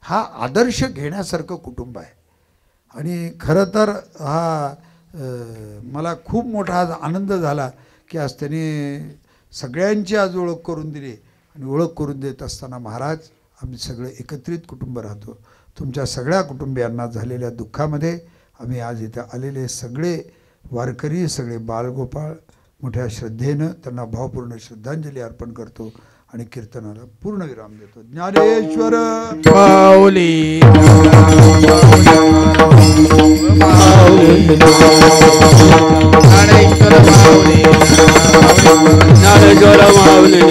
[SPEAKER 1] हा आदर्श घेण्यासारखं कुटुंब आहे. आणि खरं तर हा मला खूप मोठा आज आनंद झाला की आज त्यांनी सगळ्यांची आज ओळख करून दिली. आणि ओळख करून देत असताना महाराज, आम्ही सगळे एकत्रित कुटुंब राहतो. तुमच्या सगळ्या कुटुंबियांना झालेल्या दुःखामध्ये आम्ही आज इथं आलेले सगळे वारकरी, सगळे बालगोपाळ मोठ्या श्रद्धेनं त्यांना भावपूर्ण श्रद्धांजली अर्पण करतो आणि कीर्तनाला पूर्ण विराम देतो. ज्ञानेश्वर
[SPEAKER 2] माऊली ज्ञानेश्वर माऊली ज्ञानेश्वर माऊली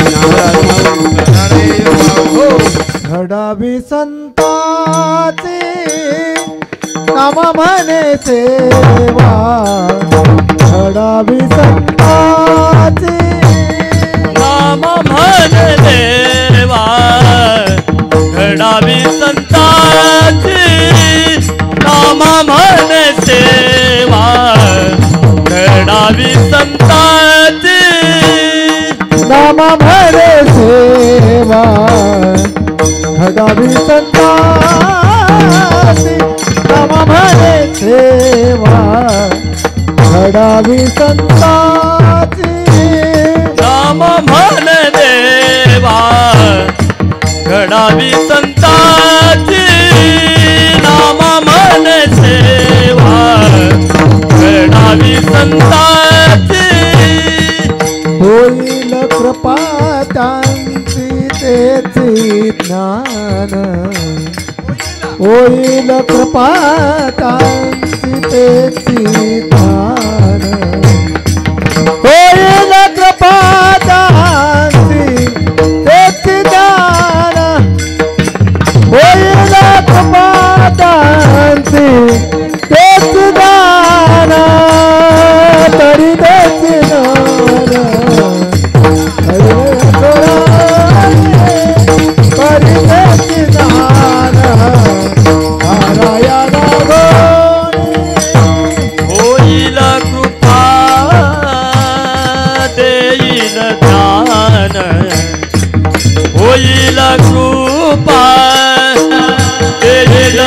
[SPEAKER 3] घडावी संताचे नाम म्हणे सेवा, घडावी संताचे
[SPEAKER 2] नाम म्हण देवा, घडावी संताची नाम म्हण सेवा, घडावी संताची
[SPEAKER 3] नाम म्हणे सेवा, घडावी संताची नाम म्हणे सेवा, घडावी संताची
[SPEAKER 2] नाम म्हण देवा, घडावी संताची नाम म्हण सेवा, घडावी संताची
[SPEAKER 3] होईल कृपा त्यांची तेची ज्ञान, होईल कृपा त्यांची तेची ज्ञान, होईल कृपा त्यांची तेची ज्ञान, होईल कृपा त्यांची तेची ज्ञान, तरी तेची ज्ञान तरी तेची ज्ञान नारायण
[SPEAKER 2] होईल कृपा देईल ज्ञान, होईल कृपा देईल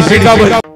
[SPEAKER 4] शिकावं